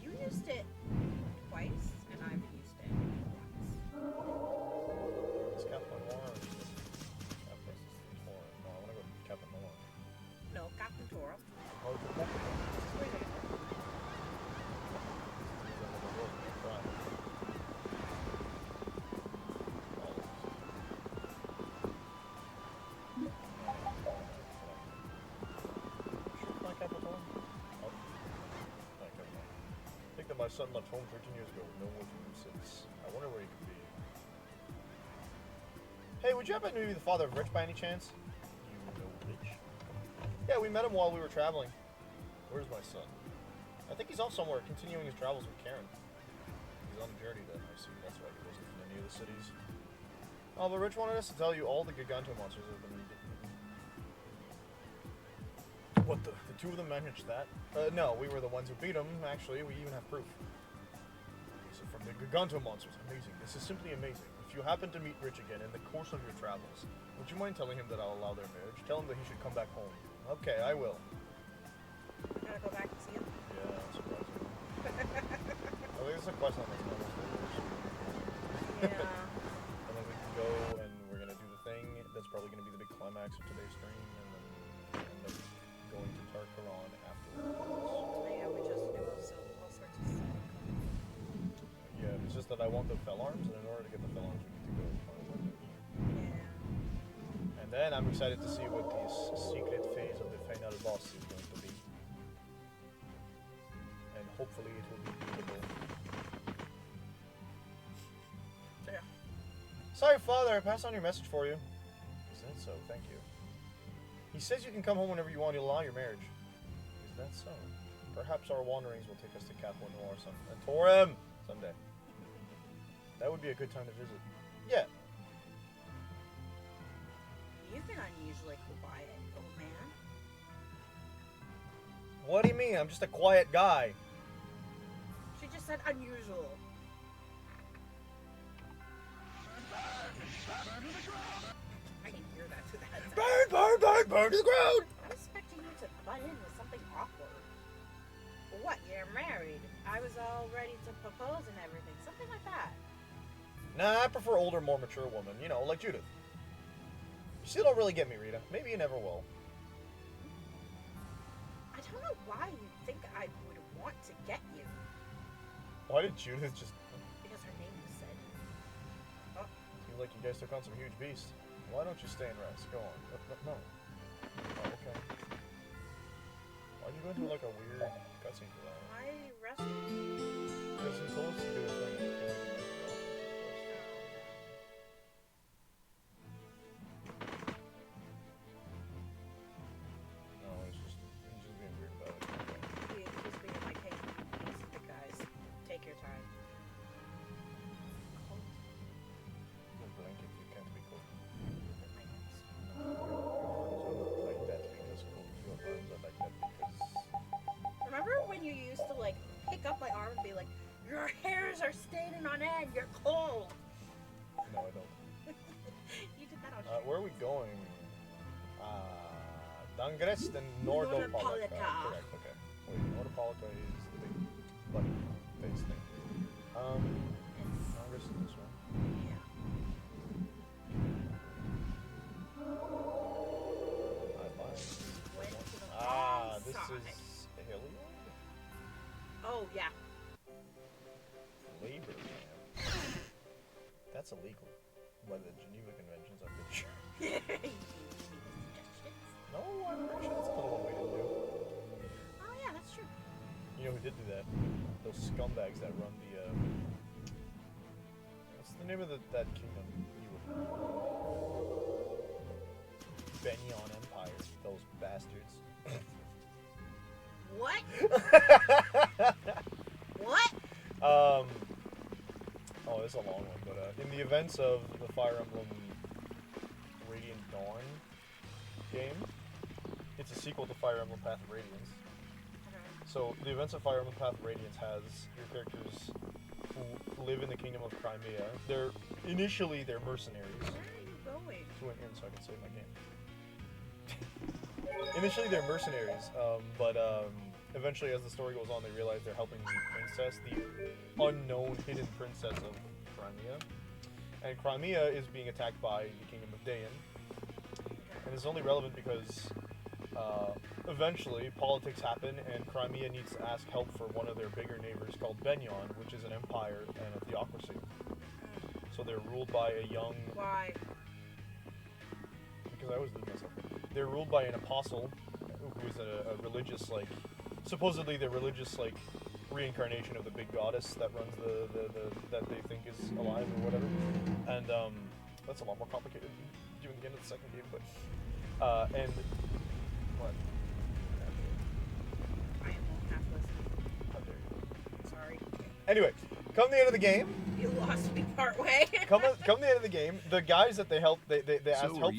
You used it twice, and I've used it once. It's Captain Noir. Captain Noir. No, I want to go to Captain Noir. No, Captain Toro. Oh, it's Captain Noir. Wait a minute. My son left home 13 years ago with no more from him since. I wonder where he could be. Hey, would you happen to be the father of Rich by any chance? You know Rich? Yeah, we met him while we were traveling. Where's my son? I think he's off somewhere, continuing his travels with Karen. He's on a journey then, I see. That's why he wasn't in any of the cities. Oh, but Rich wanted us to tell you all the Giganto monsters have been eaten. What the 2 of them managed that? No, we were the ones who beat them, actually. We even have proof. So from the Giganto monsters, amazing. This is simply amazing. If you happen to meet Rich again in the course of your travels, would you mind telling him that I'll allow their marriage? Tell him that he should come back home. Okay, I will. Gotta go back and see him. Yeah, surprising. I think it's a quest on this one. Yeah. And then we can go and we're gonna do the thing. That's probably gonna be the big climax of today's stream, and then end up going to TARQARON afterwards. Yeah, we just do all sorts of stuff. Yeah, it's just that I want the fell arms, and in order to get the fell arms, we need to go find weapons. Yeah. And then I'm excited to see what this secret phase of the final boss is going to be. And hopefully it will be beautiful. Yeah. Sorry, Father, I passed on your message for you. Is that so? Thank you. He says you can come home whenever you want. He'll allow your marriage. Is that so? Perhaps our wanderings will take us to Cap Noir and Torem someday. That would be a good time to visit. Yeah. You've been unusually quiet, old man. What do you mean? I'm just a quiet guy. She just said unusual. I can hear that to the headset. Burn, burn, burn, burn to the ground! I was expecting you to butt in with something awkward. What, you're married? I was all ready to propose and everything. Something like that. Nah, I prefer older, more mature women. You know, like Judith. You still don't really get me, Rita. Maybe you never will. I don't know why you think I would want to get you. Why did Judith just... Because her name was said. Oh, Seems like you guys took on some huge beast. Why don't you stay and rest? Go on. No. Oh, okay. Why'd you go into like a weird cutscene for that? why rescue? Because he told us to do a thing. And we can make it Your hairs are standing on end. You're cold. No, I don't. You did that on Where are we going? Dangrest and Nordopolita. Nordopolita. Correct, okay. Wait, Nordopolita is the big buddy face thing. Dangrest is this one. Yeah. Went to the This wrong side. is Hilliard? Oh, yeah. Labor camp. That's illegal by the Geneva Conventions, I'm pretty sure. No, I'm pretty sure that's another one we didn't do. Oh, yeah, that's true. You know who did do that? Those scumbags that run the, what's the name of that kingdom? Benyon Empire. Those bastards. What? What? Oh, it's a long one, but in the events of the Fire Emblem Radiant Dawn game, it's a sequel to Fire Emblem Path of Radiance. So the events of Fire Emblem Path of Radiance has your characters who live in the Kingdom of Crimea. Initially they're mercenaries. Where are you going? To an inn so I can save my game. Initially they're mercenaries, but eventually as the story goes on they realize they're helping the princess, the unknown hidden princess of Crimea. And Crimea is being attacked by the Kingdom of Dayan. And it's only relevant because eventually politics happen and Crimea needs to ask help for one of their bigger neighbors called Benyon, which is an empire and a theocracy. So they're ruled by a young... Why? Because I always lose myself. They're ruled by an apostle who is a religious, like... Supposedly the religious, like, reincarnation of the big goddess that runs the that they think is alive or whatever. And that's a lot more complicated than doing the end of the second game, but and what? I am half listening. How dare you? Sorry. Anyway, come the end of the game. You lost me part way. come the end of the game. The guys that they asked help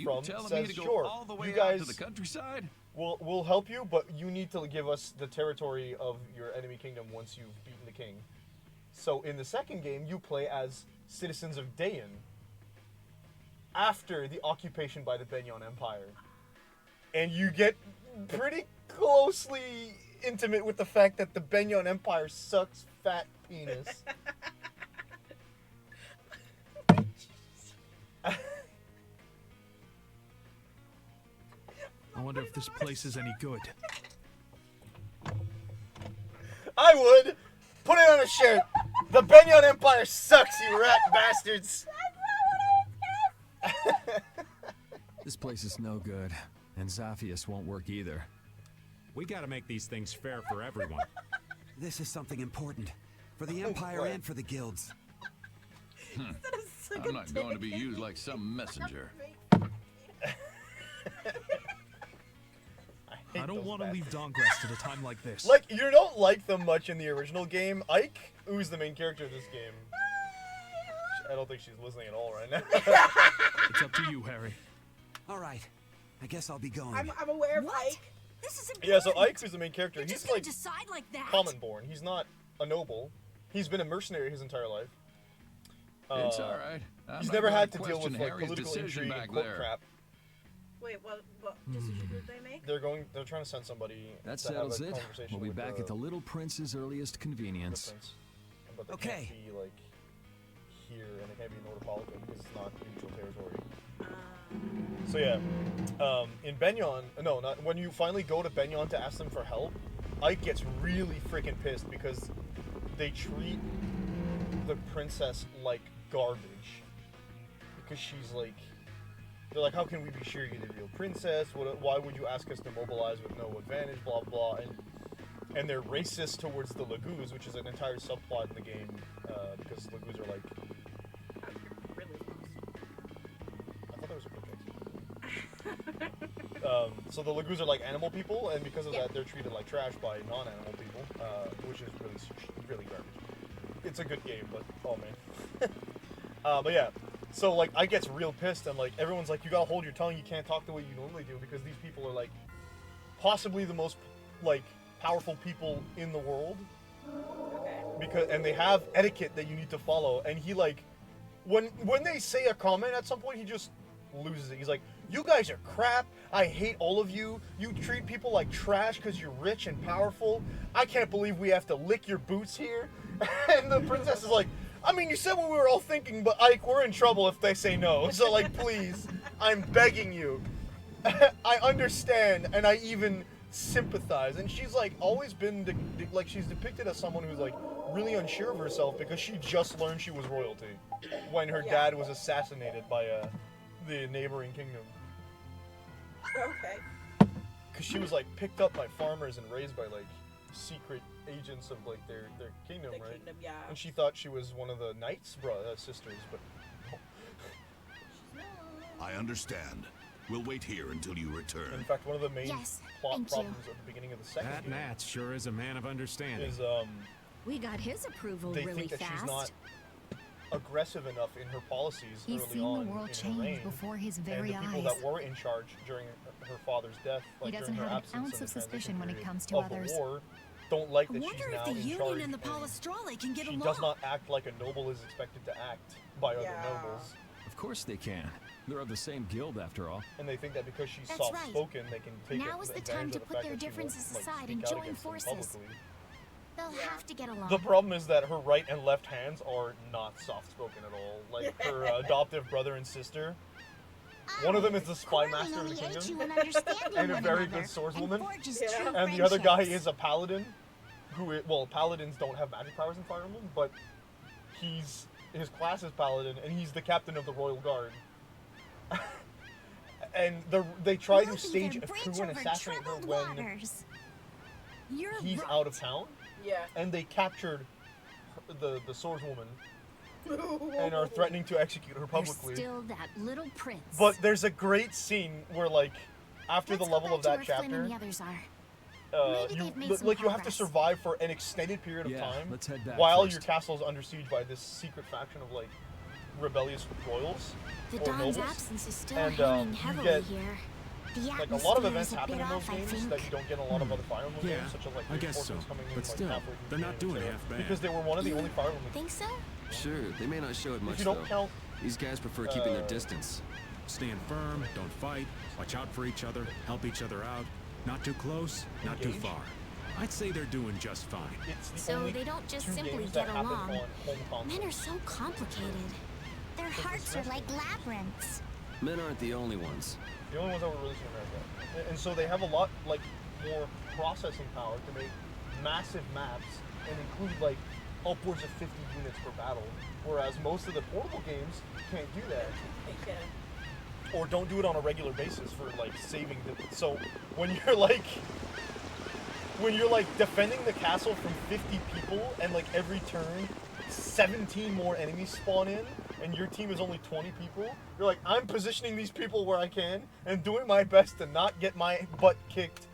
from says, sure, all the way you guys out to the countryside? we'll help you, but you need to give us the territory of your enemy kingdom once you've beaten the king. So in the second game, you play as citizens of Dayan after the occupation by the Benyon Empire. And you get pretty closely intimate with the fact that the Benyon Empire sucks fat penis. I wonder if this place is any good. I would! Put it on a shirt! The Benyon Empire sucks, you rat bastards! This place is no good, and Zaphius won't work either. We gotta make these things fair for everyone. This is something important. For the Empire and for the guilds. I'm not going to be used like some messenger. I don't want to leave Dawngrest at a time like this. Like, you don't like them much in the original game. Ike, who's the main character of this game, I don't think she's listening at all right now. It's up to you, Harry. All right. I guess I'll be going. I'm aware of What? Ike. This is important. Yeah, so Ike, who's the main character, You're he's just gonna like decide like that? common born. He's not a noble. He's been a mercenary his entire life. It's all right. He's never had to deal with like political intrigue and court crap. Wait, what decision did they make? They're trying to send somebody That to have settles a it. conversation We'll be with back at the little prince's earliest the convenience. prince. But they Okay. can't be like here, and they can't be in Nordopolita because it's not neutral territory. So yeah, in Benyon, no, not when you finally go to Benyon to ask them for help, Ike gets really freaking pissed because they treat the princess like garbage. Because she's like, they're like, how can we be sure you're the real princess? Why would you ask us to mobilize with no advantage? Blah blah. And they're racist towards the Laguz, which is an entire subplot in the game, because Laguz are like. I thought there was a quick exit. So the Laguz are like animal people, and because of that, they're treated like trash by non-animal people, which is really garbage. It's a good game, but oh man. But yeah, so like I gets real pissed, and like everyone's like, you gotta hold your tongue, you can't talk the way you normally do, because these people are like possibly the most like powerful people in the world, And they have etiquette that you need to follow, and he like, when they say a comment at some point, he just loses it. He's like, "You guys are crap. I hate all of you. You treat people like trash because you're rich and powerful. I can't believe we have to lick your boots here." And the princess is like, "I mean, you said what we were all thinking, but Ike, we're in trouble if they say no. So like, please, I'm begging you. I understand, and I even sympathize." And she's like always been like, she's depicted as someone who's like really unsure of herself because she just learned she was royalty when her dad was assassinated by the neighboring kingdom. Okay. Because she was like picked up by farmers and raised by like secret agents of like their kingdom, right? Kingdom, yeah. And she thought she was one of the knights' sisters, but I understand. We'll wait here until you return. in fact, one of the main plot thank problems at the beginning of the second That game Nat sure is a man of understanding. is We got his approval they really think that fast. she's not aggressive enough in her policies He's early seen on the world in change her reign, before his and very the people eyes. that were in charge during her father's death, He like doesn't during her have an absence ounce in of the transition suspicion when it period comes to of others. the war, don't like I that wonder she's if now the in Union charge. and the Palestrale can get She along. does not act like a noble is expected to act by other nobles. Of course they can. They're of the same guild after all. And they think that because she's That's right. soft-spoken, they can take Now is the time advantage to of the put fact their that she differences won't, like, aside speak and out join against them forces. publicly. They'll have to get along. The problem is that her right and left hands are not soft-spoken at all. Like her adoptive brother and sister. One of them is the spy master of the kingdom and a very good swordswoman, and the other guy is a paladin. Well, paladins don't have magic powers in Fire Emblem, but his class is paladin, and he's the captain of the royal guard. And they try to stage a coup and assassinate her when he's out of town. Yeah. And they captured the swordswoman and are threatening to execute her publicly. Still that little prince. But there's a great scene where, like, after the level of that Where Flynn chapter, and the others are. Maybe they've made some you have to progress. survive for an extended period of Yeah, time let's head back while first. your castle is under siege by this secret faction of like rebellious royals The or Dawn's nobles. absence is still And hanging you heavily get here. The like a lot of atmosphere events is a happen bit in those off, I games think. that you don't get in a lot of other Fire Emblem Yeah, games, such as like I guess so. reinforcements coming in But like still, halfway through they're the not game, doing etc. half bad. Because they were one of the only Fire Emblem. Think so? Sure, they may not show it much If you don't though. count, These guys prefer keeping their distance. Stand firm, don't fight, watch out for each other, help each other out. Not too close, not too Engage. far. I'd say they're doing just fine. it's the So only they don't just two simply games get that happen along. on home console. Men are so complicated. Their hearts are like labyrinths. Men aren't the only ones. The only ones that were released in America. And so they have a lot like more processing power to make massive maps and include like upwards of 50 units per battle, whereas most of the portable games can't do that. Or don't do it on a regular basis for like saving the. So when you're like defending the castle from 50 people and like every turn 17 more enemies spawn in and your team is only 20 people, you're like, I'm positioning these people where I can and doing my best to not get my butt kicked.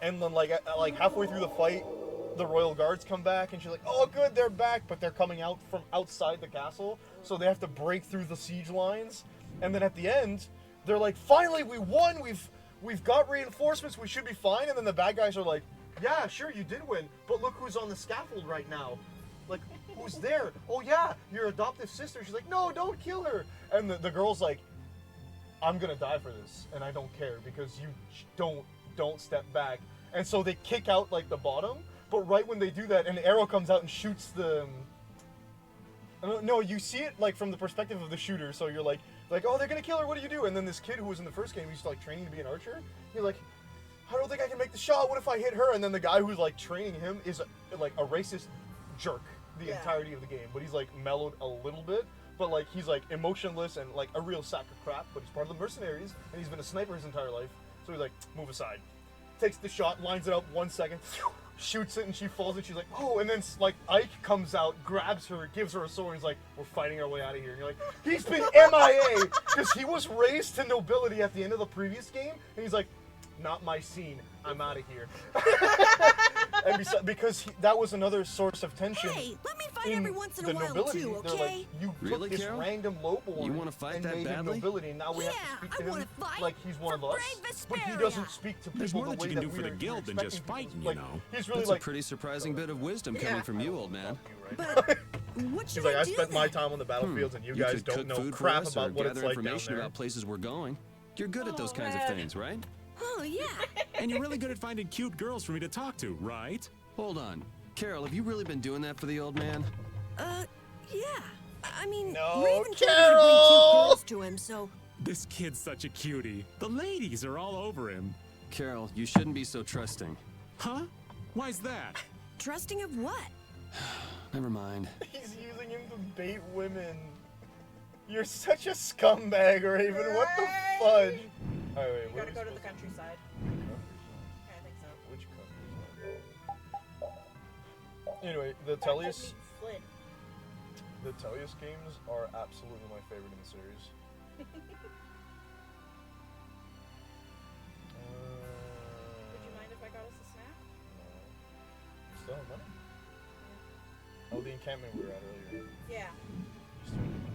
And then like halfway through the fight, the royal guards come back and she's like, oh good, they're back, but they're coming out from outside the castle, so they have to break through the siege lines. And then at the end, they're like, finally we won, we've got reinforcements, we should be fine. And then the bad guys are like, yeah, sure, you did win, but look who's on the scaffold right now. Like, who's there? Oh yeah, your adoptive sister. She's like, no, don't kill her. And the girl's like, I'm gonna die for this, and I don't care because you don't step back. And so they kick out like the bottom, but right when they do that, an arrow comes out and shoots the. No, you see it like from the perspective of the shooter. So you're like, oh, they're gonna kill her. What do you do? And then this kid who was in the first game, he's like training to be an archer. He's like, I don't think I can make the shot. What if I hit her? And then the guy who's like training him is like a racist jerk the entirety of the game. But he's like mellowed a little bit. But like he's like emotionless and like a real sack of crap. But he's part of the mercenaries and he's been a sniper his entire life. So he's like, move aside. Takes the shot, lines it up 1 second, shoots it, and she falls, and she's like, oh, and then like Ike comes out, grabs her, gives her a sword, and he's like, we're fighting our way out of here. And you're like, he's been MIA because he was raised to nobility at the end of the previous game, and he's like, not my scene, I'm out of here. And because that was another source of tension. Hey, let me fight fight every once in a the while nobility, too, they're okay? like, you Really, took this Carol? random lowborn You wanna fight and that made him badly? nobility, and now we have to speak to I him wanna fight like he's one of us. brave But he Vesperia. doesn't speak to people There's more the that way you can do that for the we're guild than just expecting people fighting, to. you Like, know. he's really That's like, a pretty surprising bit of wisdom Yeah. coming from you, old man. But what he's should like, I I do spent my then? time on the battlefields, and you You guys could don't cook know food for crap us about or what it's gather like down information there. about places we're going. You're good at those kinds of things, right? Oh, yeah. And you're really good at finding cute girls for me to talk to, right? Hold on. Carol, have you really been doing that for the old man? Yeah. I mean, No, Raven told me to bring Carol! cute girls to him, so... This kid's such a cutie. The ladies are all over him. Carol, you shouldn't be so trusting. Huh? Why's that? Trusting of what? Never mind. He's using him to bait women. You're such a scumbag, Raven. What the fudge? Alright, wait, You what gotta are go we to the supposed countryside. to- I think so. Which country? Anyway, the Tellius games are absolutely my favorite in the series. Would you mind if I got us a snack? Still have money? Oh, the encampment we were at earlier. Yeah. You still have money.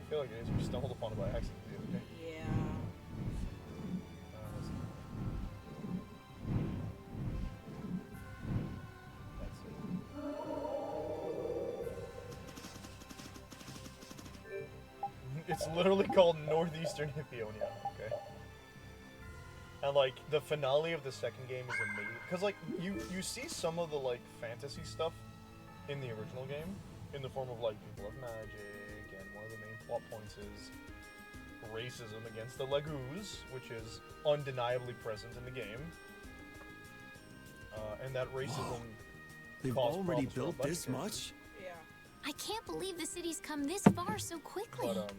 I feel like it is. We stumbled upon it by accident the other day. Yeah. That's it. It's literally called Northeastern Hippionia, okay? And like the finale of the second game is amazing because like you see some of the like fantasy stuff in the original game in the form of like people of magic, and one of the main plot points is racism against the Lagoos, which is undeniably present in the game. And that racism They've caused already problems for a built bunch this of much? Yeah. I can't believe the city's come this far so quickly. But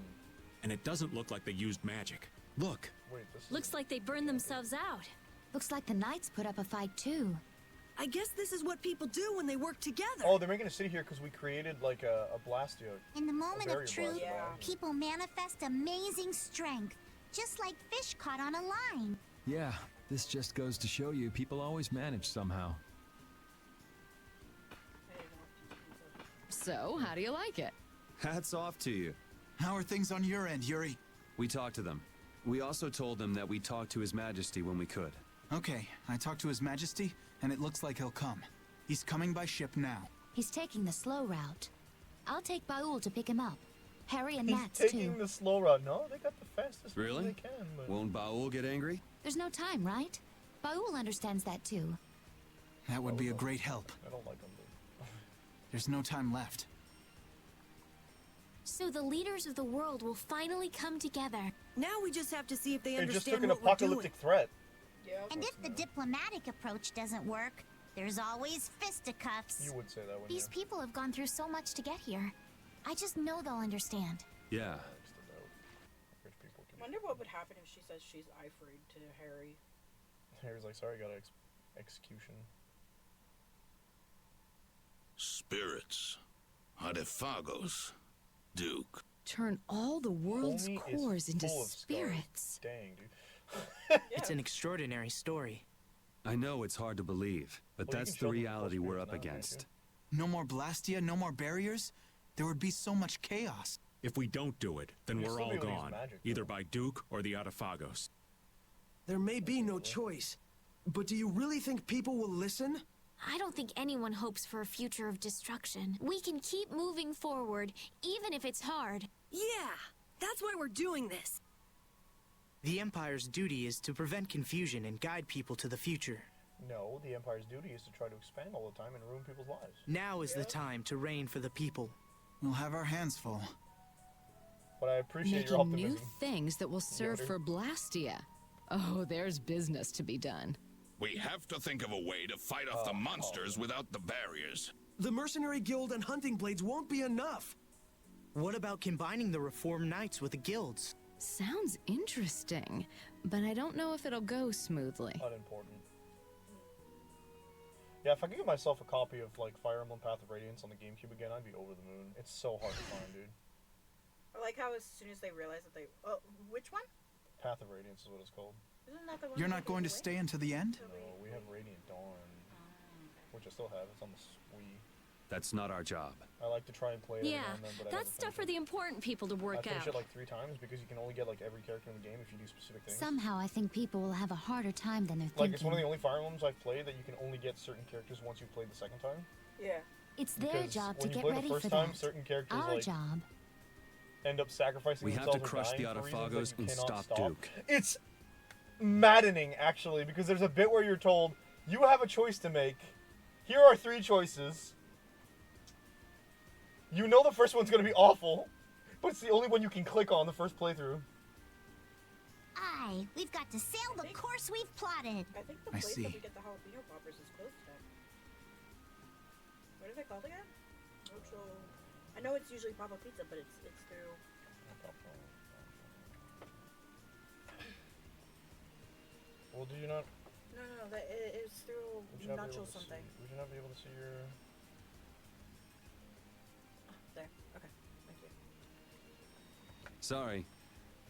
And it doesn't look like they used magic. Look. wait, this Looks like they burned themselves out. Looks like the knights put up a fight too. I guess this is what people do when they work together. Oh, they're making a city here because we created like a Blastio. In the moment barrier of truth, blast, right? people manifest amazing strength, just like fish caught on a line. Yeah, this just goes to show you people always manage somehow. So, how do you like it? Hats off to you. How are things on your end, Yuri? We talked to them. We also told them that we'd talk to His Majesty when we could. Okay, I talked to His Majesty, and it looks like he'll come. He's coming by ship now. He's taking the slow route. I'll take Baul to pick him up. Harry and He's Nats taking too. the slow route. No, they got the fastest route Really? they can. But Won't Baul get angry? There's no time, right? Baul understands that too. That would be a great help. I don't like them. There's no time left. So the leaders of the world will finally come together. Now we just have to see if they They just took understand an what we're doing. apocalyptic threat. And if the diplomatic approach doesn't work, there's always fisticuffs. You would say that, wouldn't These people have gone through so much to get here. I just know they'll understand. Yeah. Wonder what would happen if she says she's Ifrid to Harry. Harry's like, sorry, I got execution. Spirits. Adefagos. Duke. Turn all the world's Homie is cores into full of stars. spirits. Dang, dude. It's an extraordinary story. I know it's hard to believe, but Well, you that's can the show them reality full we're screens up now, can't against. No more Blastia, no more barriers? There would be so much chaos. If we don't do it, then You'll we're still all be able to use gone. magic, Either by Duke or the Adefagos. There may be no choice, but do you really think people will listen? I don't think anyone hopes for a future of destruction. We can keep moving forward, even if it's hard. Yeah, that's why we're doing this. The Empire's duty is to prevent confusion and guide people to the future. No, the Empire's duty is to try to expand all the time and ruin people's lives. Now is the time to reign for the people. We'll have our hands full. But I appreciate your Making optimism. new things that will serve Yoder. for Blastia. Oh, there's business to be done. We have to think of a way to fight off the monsters without the barriers. The Mercenary Guild and Hunting Blades won't be enough. What about combining the Reformed Knights with the guilds? Sounds interesting, but I don't know if it'll go smoothly. Unimportant. Yeah, if I could get myself a copy of like Fire Emblem Path of Radiance on the GameCube again, I'd be over the moon. It's so hard to find, dude. I like how as soon as they realize that they... Oh, which one? Path of Radiance is what it's called. Isn't that the one You're we not did going to away? stay until the end? No, we have Radiant Dawn, which I still have. It's on the Wii. That's not our job. I like to try and play it Yeah, every now and then, but I that's never stuff for finish the important people to it. work I finish out. it like 3 times because you can only get like every character in the game if you do specific things. Somehow I think people will have a harder time than they're Like, thinking. it's one of the only Fire Emblems I've played that you can only get certain characters once you played the second time. Yeah. It's their Because job to when you get play ready the first for time, that. certain characters Our like job. end up sacrificing We have themselves to crush or the dying for reasons Autophagos that you and cannot stop Duke. It's maddening, actually, because there's a bit where you're told, you have a choice to make. Here are 3 choices. You know the first one's going to be awful, but it's the only one you can click on the first playthrough. Aye, we've got to sail the course we've plotted. I think the I place see. that we get the jalapeno poppers is closed today. What are they called again? Ocho. I know it's usually Papa Pizza, but it's through. Well, do you not? No, it's through Would you not be Nacho able to something. See, would you not be able to see your? There. Okay. Thank you. Sorry.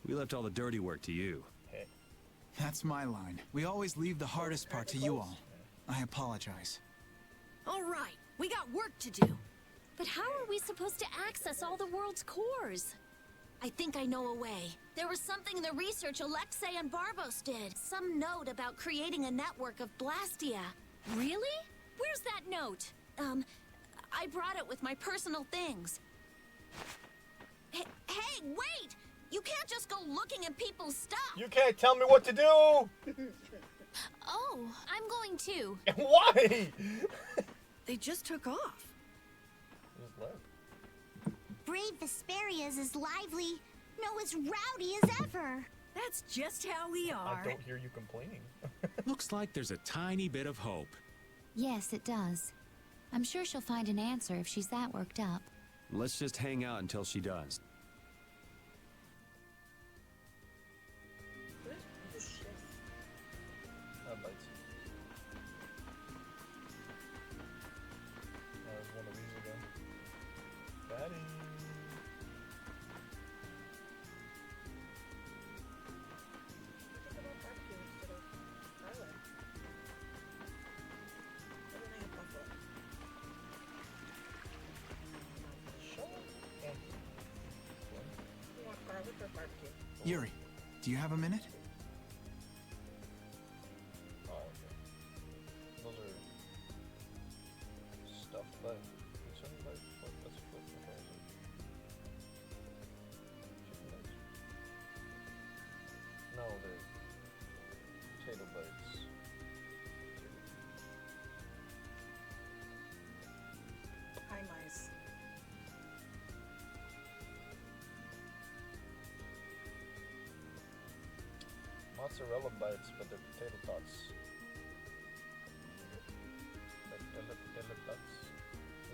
We left all the dirty work to you. Hey. That's my line. We always leave the hardest part to you all. I apologize. All right, we got work to do. But how are we supposed to access all the world's cores? I think I know a way. There was something in the research Alexei and Barbos did. Some note about creating a network of Blastia. Really? Where's that note? I brought it with my personal things. Hey, wait! You can't just go looking at people's stuff. You can't tell me what to do. Oh, I'm going too. Why? They just took off. Just left. Brave Vesperia is as lively, no, as rowdy as ever. That's just how we are. I don't hear you complaining. Looks like there's a tiny bit of hope. Yes, it does. I'm sure she'll find an answer if she's that worked up. Let's just hang out until she does. Lights. There's one of these again. Daddy. Yuri, do you have a minute? Oh, okay. Those are stuffed life. Is there any life? What? That's what is it? Chicken legs? No, they're potato bites. Hi, mice. Mozzarella bites, but they're potato tots. Potato tots.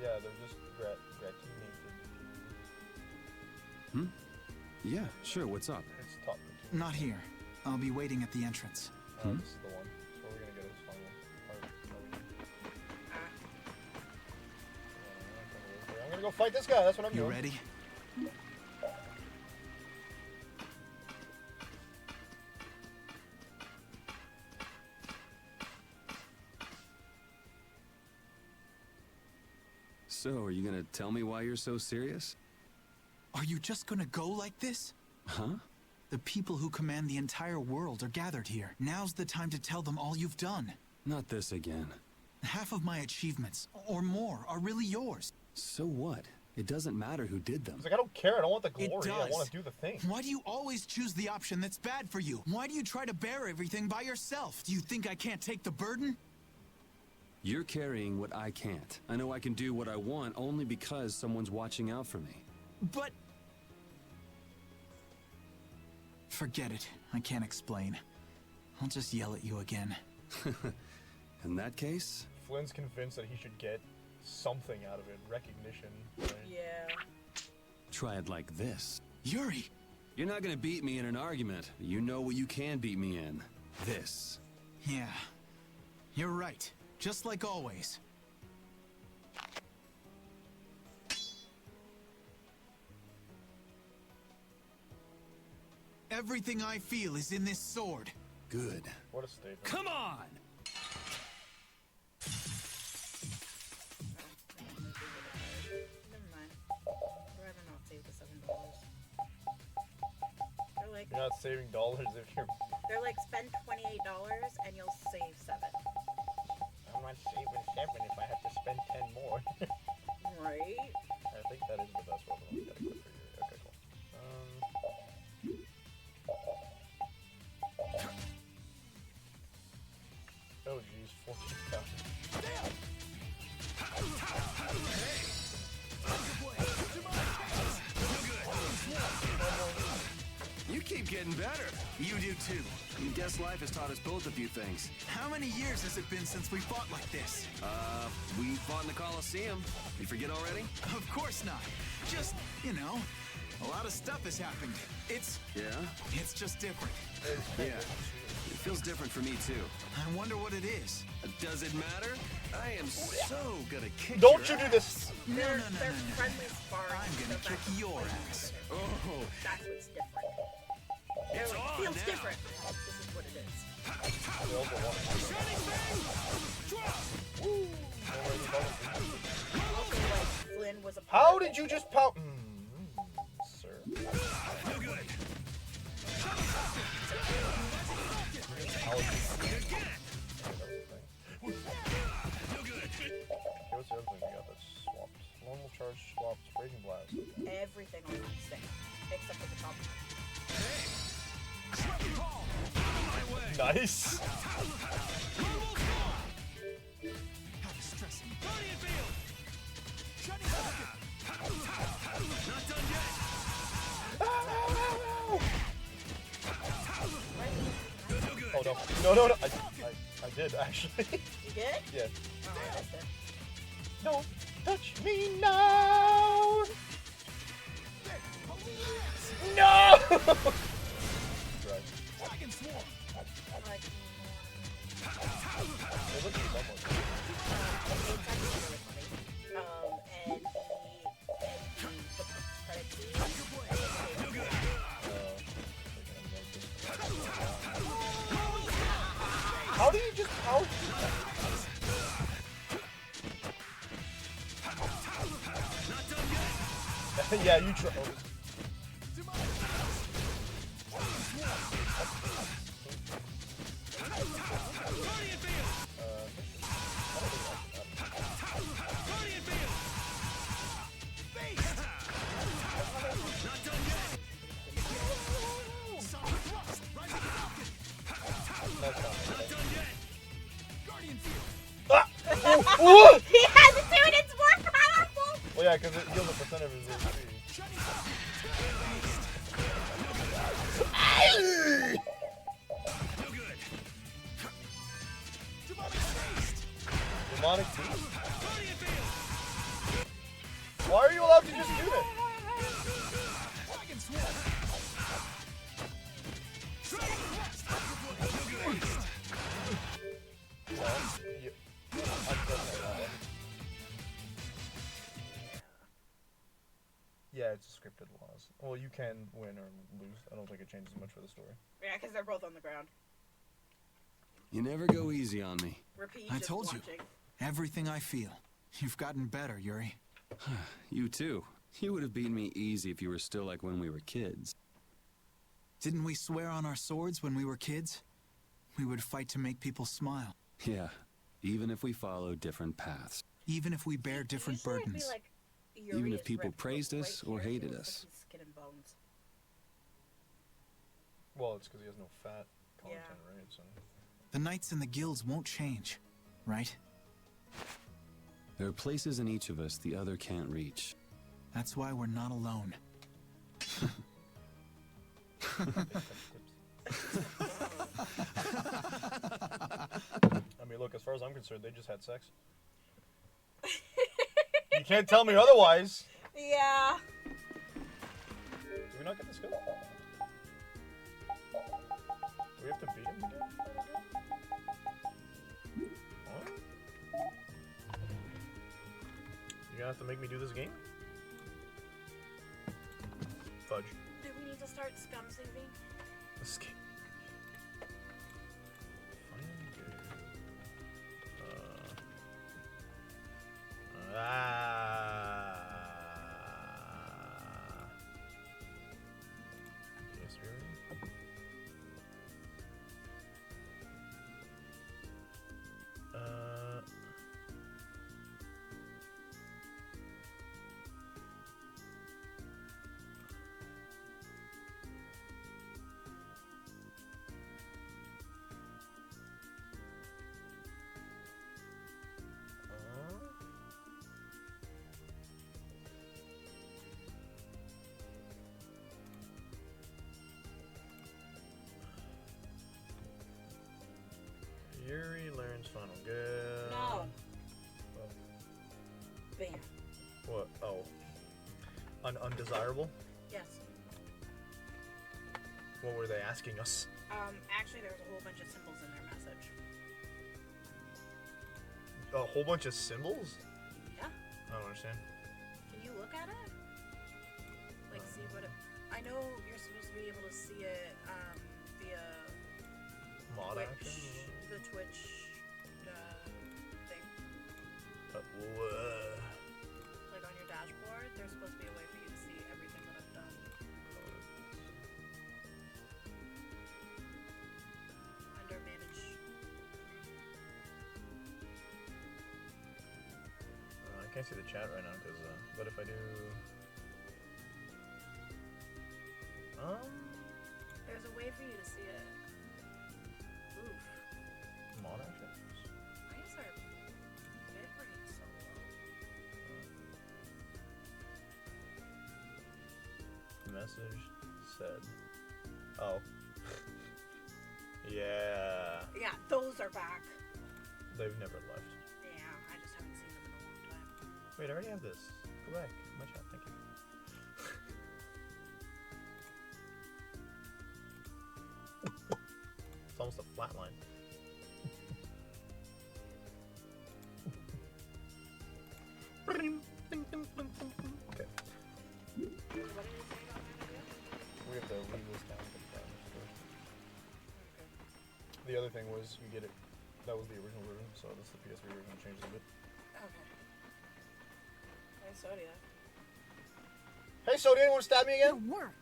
Yeah, they're just gratinated. Hmm? Yeah, sure, what's up? It's top. Not here. I'll be waiting at the entrance. Hmm? This is the one. So we're gonna get his final part. I'm gonna go fight this guy. That's what I'm You doing. ready? So, are you gonna tell me why you're so serious? Are you just gonna go like this? Huh? The people who command the entire world are gathered here. Now's the time to tell them all you've done. Not this again. Half of my achievements, or more, are really yours. So what? It doesn't matter who did them. He's like, I don't care. I don't want the It glory. I does. want to do the thing. Why do you always choose the option that's bad for you? Why do you try to bear everything by yourself? Do you think I can't take the burden? You're carrying what I can't. I know I can do what I want only because someone's watching out for me. But... Forget it. I can't explain. I'll just yell at you again. In that case... Flynn's convinced that he should get something out of it. Recognition. Right? Yeah. Try it like this. Yuri! You're not gonna beat me in an argument. You know what you can beat me in. This. Yeah. You're right. Just like always. Everything I feel is in this sword. Good. What a statement. Come on! Never mind. I'd rather not save the $7. They're like, You're not saving dollars if you're... they're like, spend $28 and you'll save 7. I'm not saving 7 if I have to spend 10 more. Right? I think that is the best weapon. Let me get a clip for you. Okay, cool. Oh jeez, 14,000. You keep getting better. You do too. You guess life has taught us both a few things. How many years has it been since we fought like this? We fought in the Coliseum. You forget already? Of course not. Just, you know, a lot of stuff has happened. It's just different. Yeah. It feels different for me too. I wonder what it is. Does it matter? I am so gonna kick Don't your you do ass. this! No. Friendly sparring. I'm gonna kick your ass. Oh. That's what's different. They're It's like, on feels now. different. This is what it is. Also, like, Flynn was a How did you just pout? Sir. No good. No good. Okay, what's the other thing we got that's swapped? Normal charge swapped, raging blast. Everything on that stick, except for the top. Nice. Not done yet. Oh no, I did actually. You did? Yeah. Oh, I missed it. Don't touch me now. No. Right. Dragon Swarm. Like, It looks somewhat. it's actually really funny. And the credit scene. How do you just pout? Yeah, you try. What? He has it too, and it's more powerful. Well, yeah, because it heals a percent of his HP. Demonic beast. Why are you allowed to just do that? Yeah, it's scripted laws. Well, you can win or lose. I don't think it changes much for the story. Yeah, because they're both on the ground. You never go easy on me. Repeat. I just told watching. you. Everything I feel. You've gotten better, Yuri. You too. You would have beaten me easy if you were still like when we were kids. Didn't we swear on our swords when we were kids? We would fight to make people smile. Yeah, even if we follow different paths. Even if we bear different Usually it'd be burdens. like, Yuri Even if is people ripped, but praised right us or here, he hated looks us. like he's skin and bones. Well, it's because he has no fat content, right? So. The knights and the guilds won't change, right? There are places in each of us the other can't reach. That's why we're not alone. I mean, look, as far as I'm concerned, they just had sex. You can't tell me otherwise. Yeah. Did we not get the skill? Do we have to beat him again? What? You gonna have to make me do this game? Fudge. Do we need to start scum saving? This game. Yuri learns final good. No. Bam. What? Oh. Undesirable? Yes. What were they asking us? Actually, there was a whole bunch of symbols in their message. A whole bunch of symbols? Yeah. I don't understand. Can you look at it? Like, see what it... I know you're supposed to be able to see it, via... Mod Twitch, action? the Twitch, thing. Like, on your dashboard, there's supposed to be a way for you to see everything that I've done. Under manage. I can't see the chat right now, because, but if I do... There's a way for you to see it. Oof. Mod actions? I guess our bit rate is so low. Message said. Oh. Yeah. Yeah, those are back. They've never left. Yeah, I just haven't seen them in a long time. Wait, I already have this. Go back. My chat, thank you. It's almost a flat line. Okay. We have to leave this down to the first. The other thing was you get it. That was the original version, so this is the PS3 version. Changes a bit. Okay. Hey, Sodia. Hey, Sodia, you want to stab me again? Good work.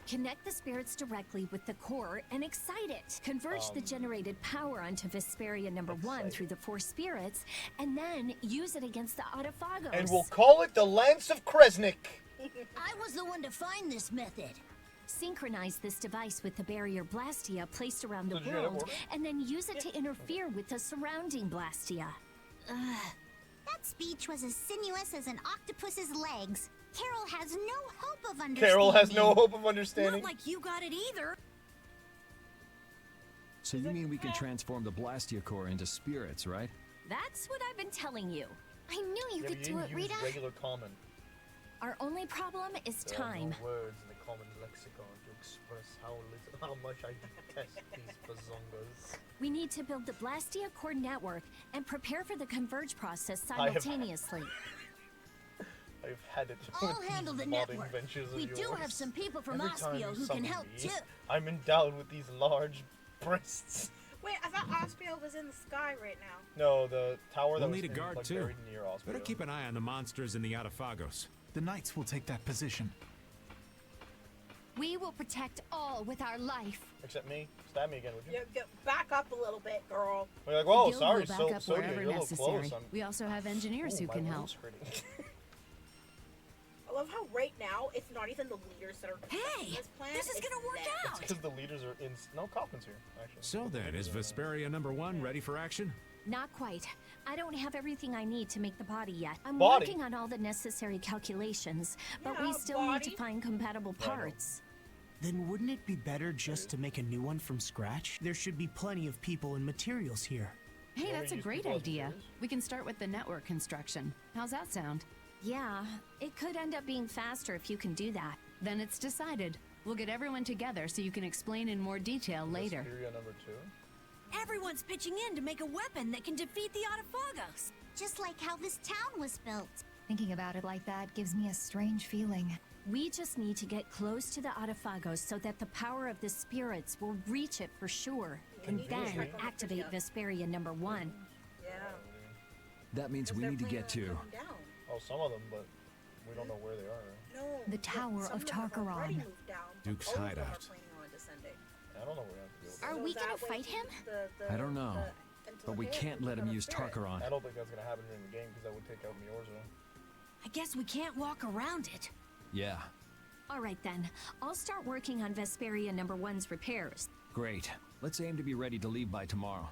Connect the spirits directly with the core and excite it. Converge the generated power onto Vesperia number 1 through the 4 spirits, and then use it against the Autophagos. And we'll call it the Lance of Kresnik. I was the one to find this method. Synchronize this device with the barrier Blastia placed around the Did you hear that world, word? and then use it to interfere with the surrounding Blastia. That speech was as sinuous as an octopus's legs. Carol has no hope of understanding. Carol has no hope of understanding. Not like you got it either. So you mean we can transform the Blastia core into spirits, right? That's what I've been telling you. I knew you Yeah, could but do you it, didn't use Rita. regular common. Our only problem is There are time. no words in the common lexicon to express how much I detest these bazongas. We need to build the Blastia core network and prepare for the converge process I have- simultaneously. I've had it I'll with handle these the modding network. ventures of We do yours. have some people from Every time Ospio you who can summon help me, too. I'm endowed with these large breasts. Wait, I thought Ospio was in the sky right now. No, the tower that We'll was need a guard like, too. buried near Ospio. Better keep an eye on the monsters in the Autophagos. The knights will take that position. We will protect all with our life. Except me. Stab me again, would you? Back up a little bit, girl. We're like, whoa, Guild sorry, will back so up Sodia, wherever you're a little necessary. close. We also have engineers Ooh, who my can help. wound's hurting. I love how right now it's not even the leaders that are Hey, this plan. this is it's gonna work them. It's because the leaders are in. No, Kaufman's here, actually. So then, is Vesperia number 1 ready for action? Not quite. I don't have everything I need to make the body yet. I'm Body? working on all the necessary calculations, but we Yeah, still need to body. find compatible Yeah, I know. parts. Then wouldn't it be better just to make a new one from scratch? There should be plenty of people and materials here. Hey, wanna that's a use great people as idea. materials? We can start with the network construction. How's that sound? Yeah, it could end up being faster if you can do that. Then it's decided. We'll get everyone together so you can explain in more detail later. Vesperia number 2. Everyone's pitching in to make a weapon that can defeat the Autophagos. Just like how this town was built. Thinking about it like that gives me a strange feeling. We just need to get close to the Autophagos so that the power of the spirits will reach it for sure, and need to then check on the activate trivia. Vesperia number 1. Yeah. That means we They're need to planning get on to. coming down. Oh, some of them, but we don't know where they are. No. The Tower some of them have already TARQARON. moved down, but Duke's all of them are hideout. planning on descending. I don't know where we have to go. Are So we that gonna way fight him? I don't know, until but we Halo can't can let him become a use spirit. Tarkaron. I don't think that's gonna happen during the game because that would take out Miorza. I guess we can't walk around it. Yeah, All right then, I'll start working on Vesperia number 1's repairs. great. Let's aim to be ready to leave by tomorrow.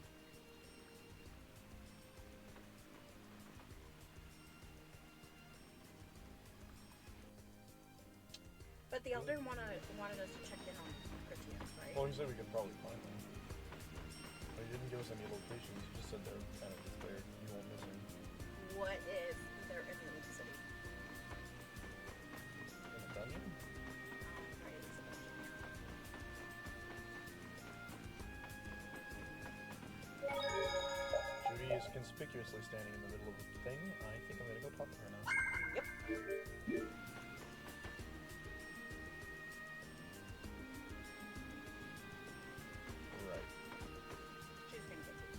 But the Elder wanted us to check in on Critias, right? Well, he said we could probably find them. But he didn't give us a said they're kind of declared evil and missing. What if they're in the Elite City? In the dungeon? Right, it's a dungeon, yeah. Judy is conspicuously standing in the middle of the thing. I think I'm gonna go talk to her now. Yep. Right. She's gonna get this.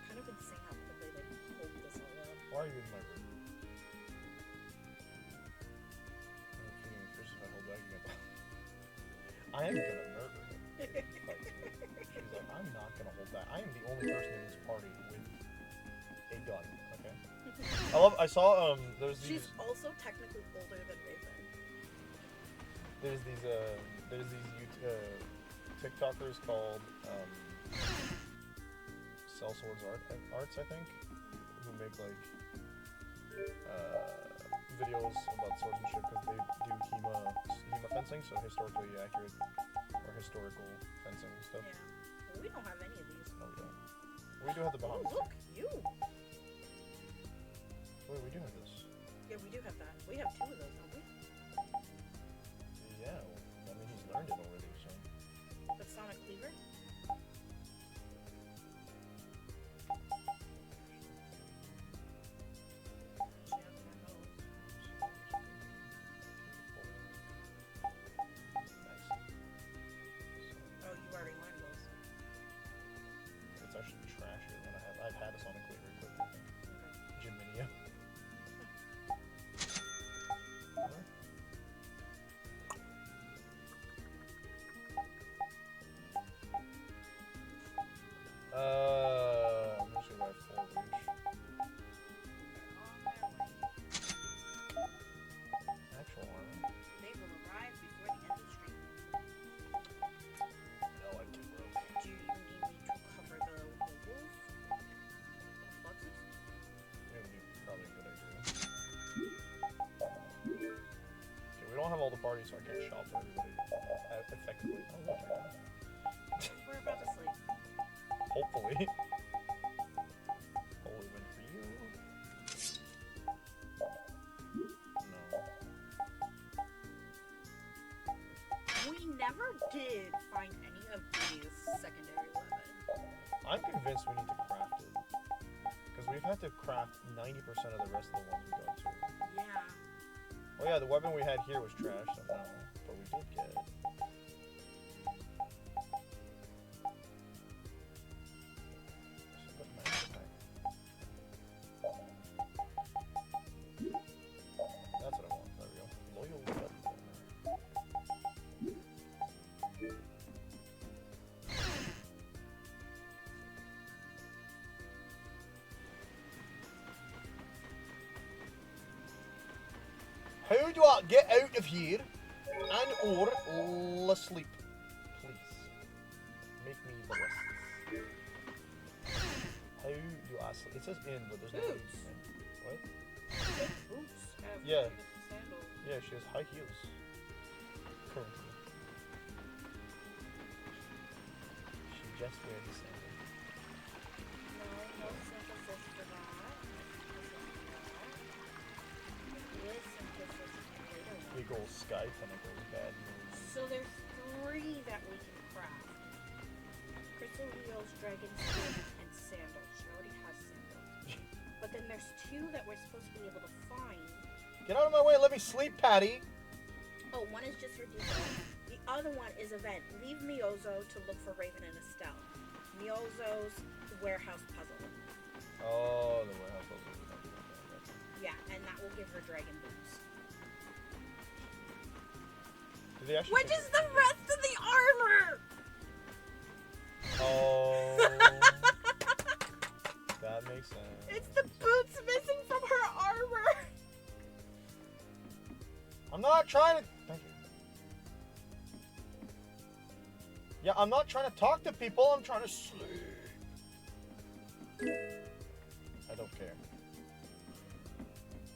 Kind of insane how quickly they pulled this all up. Why are you in my room? I'm feeling fish if I hold back again. I am gonna murder him. She's like, I'm not gonna hold back. I am the only person in this party with a gun. Okay. I saw there's these. She's also technically older than Raven. There's these TikTokers called Cell Swords Arts, I think, who make like videos about swordsmanship because they do HEMA fencing, so historically accurate or historical fencing stuff. Yeah. Well, we don't have any of these. No, we don't. We do have the Oh, Bahamas. look, you. Wait, we do have this. Yeah, we do have that. We have two of those, don't we? Yeah, well, I mean he's learned it already, so. The Sonic Cleaver? Oh, you already learned those. It's actually trashier than I've had a Sonic Cleaver equipped, I think. Jiminia. I'm gonna survive 4 reach. Actual armor. They will arrive before the end of the stream. No, I can bro. Do you even need me to cover the wolves? Fluxes? It would be probably a good idea. Okay, we don't have all the parties, so I can't shop for everybody effectively. Oh, look, We're about to sleep. hopefully. Holy win for you. No. We never did find any of these secondary weapons. I'm convinced we need to craft it. Because we've had to craft 90% of the rest of the ones we got to. Yeah. Oh yeah, the weapon we had here was trash somehow, but we did get it. That's what I want. There we go. Loyal weapon. How do I get out of here and or sleep? Please. Make me the rest. How do I sleep? It says in, but there's no in. What? Boots have Yeah. sandals. Yeah, she has high heels. Currently. She just wears the sandals. No synthesis for that. With synthesis later on. Big old sky tentacles, bad news. So there's 3 that we can craft. Crystal wheels, dragon skin, and sandals. She already has sandals. But then there's 2 that we're supposed to be able to find. Get out of my way, let me sleep, Patty! Oh, one is just for detail. The other one is event. Leave Miozo to look for Raven and Estelle. Miozo's warehouse puzzle. Oh, the warehouse puzzle. Yeah, and that will give her dragon boots. Did they actually Which is the rest of the armor! Oh. That makes sense. It's the boots missing from her armor! I'm not trying to... Thank you. Yeah, I'm not trying to talk to people, I'm trying to sleep. I don't care.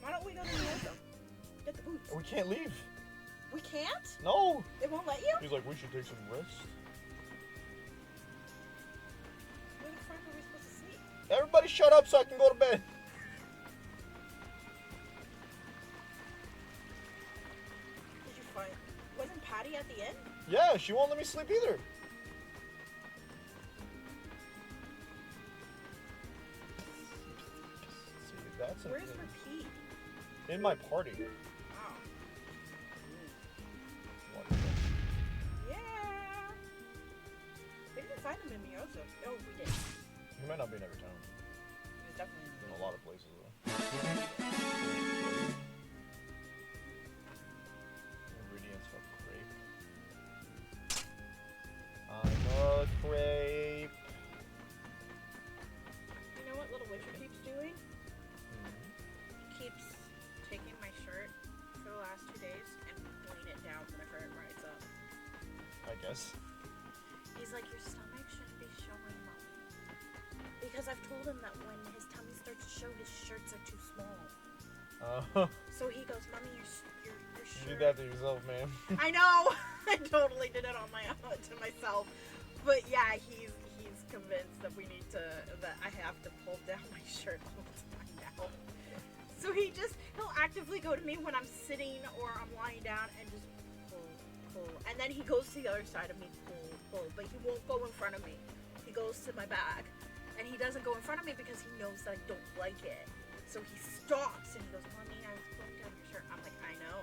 Why don't we go to Miozo? Get the boots. We can't leave. We can't? No. It won't let you? He's like, we should take some rest. Where the fuck are we supposed to sleep? Everybody shut up so I can go to bed. Did you find... Wasn't Patty at the inn? Yeah, she won't let me sleep either. See, that's Where's Repeat? in my party. Oh. Wonderful. Yeah. We didn't find him in Miozo. Oh, we did. He might not be in every town. He was definitely In a lot of places, though. Ingredients for crepe. I'm a crepe. You know what Little Witcher keeps doing? He keeps taking my shirt for the last 2 days and pulling it down whenever it rides up. I guess. He's like, your stomach shouldn't be showing, Mommy. Because I've told him that when his tummy starts to show, his shirts are too small. So he goes, Mommy, your You shirt. did that to yourself, man. I know! I totally did it on my own, to myself. But yeah, he's convinced that that I have to pull down my shirt all the time now. So he'll actively go to me when I'm sitting or I'm lying down and just pull. And then he goes to the other side of me, pull. But he won't go in front of me. He goes to my bag. And he doesn't go in front of me because he knows that I don't like it. So he stops and he goes, Mommy, I was pulling down your shirt. I'm like, I know.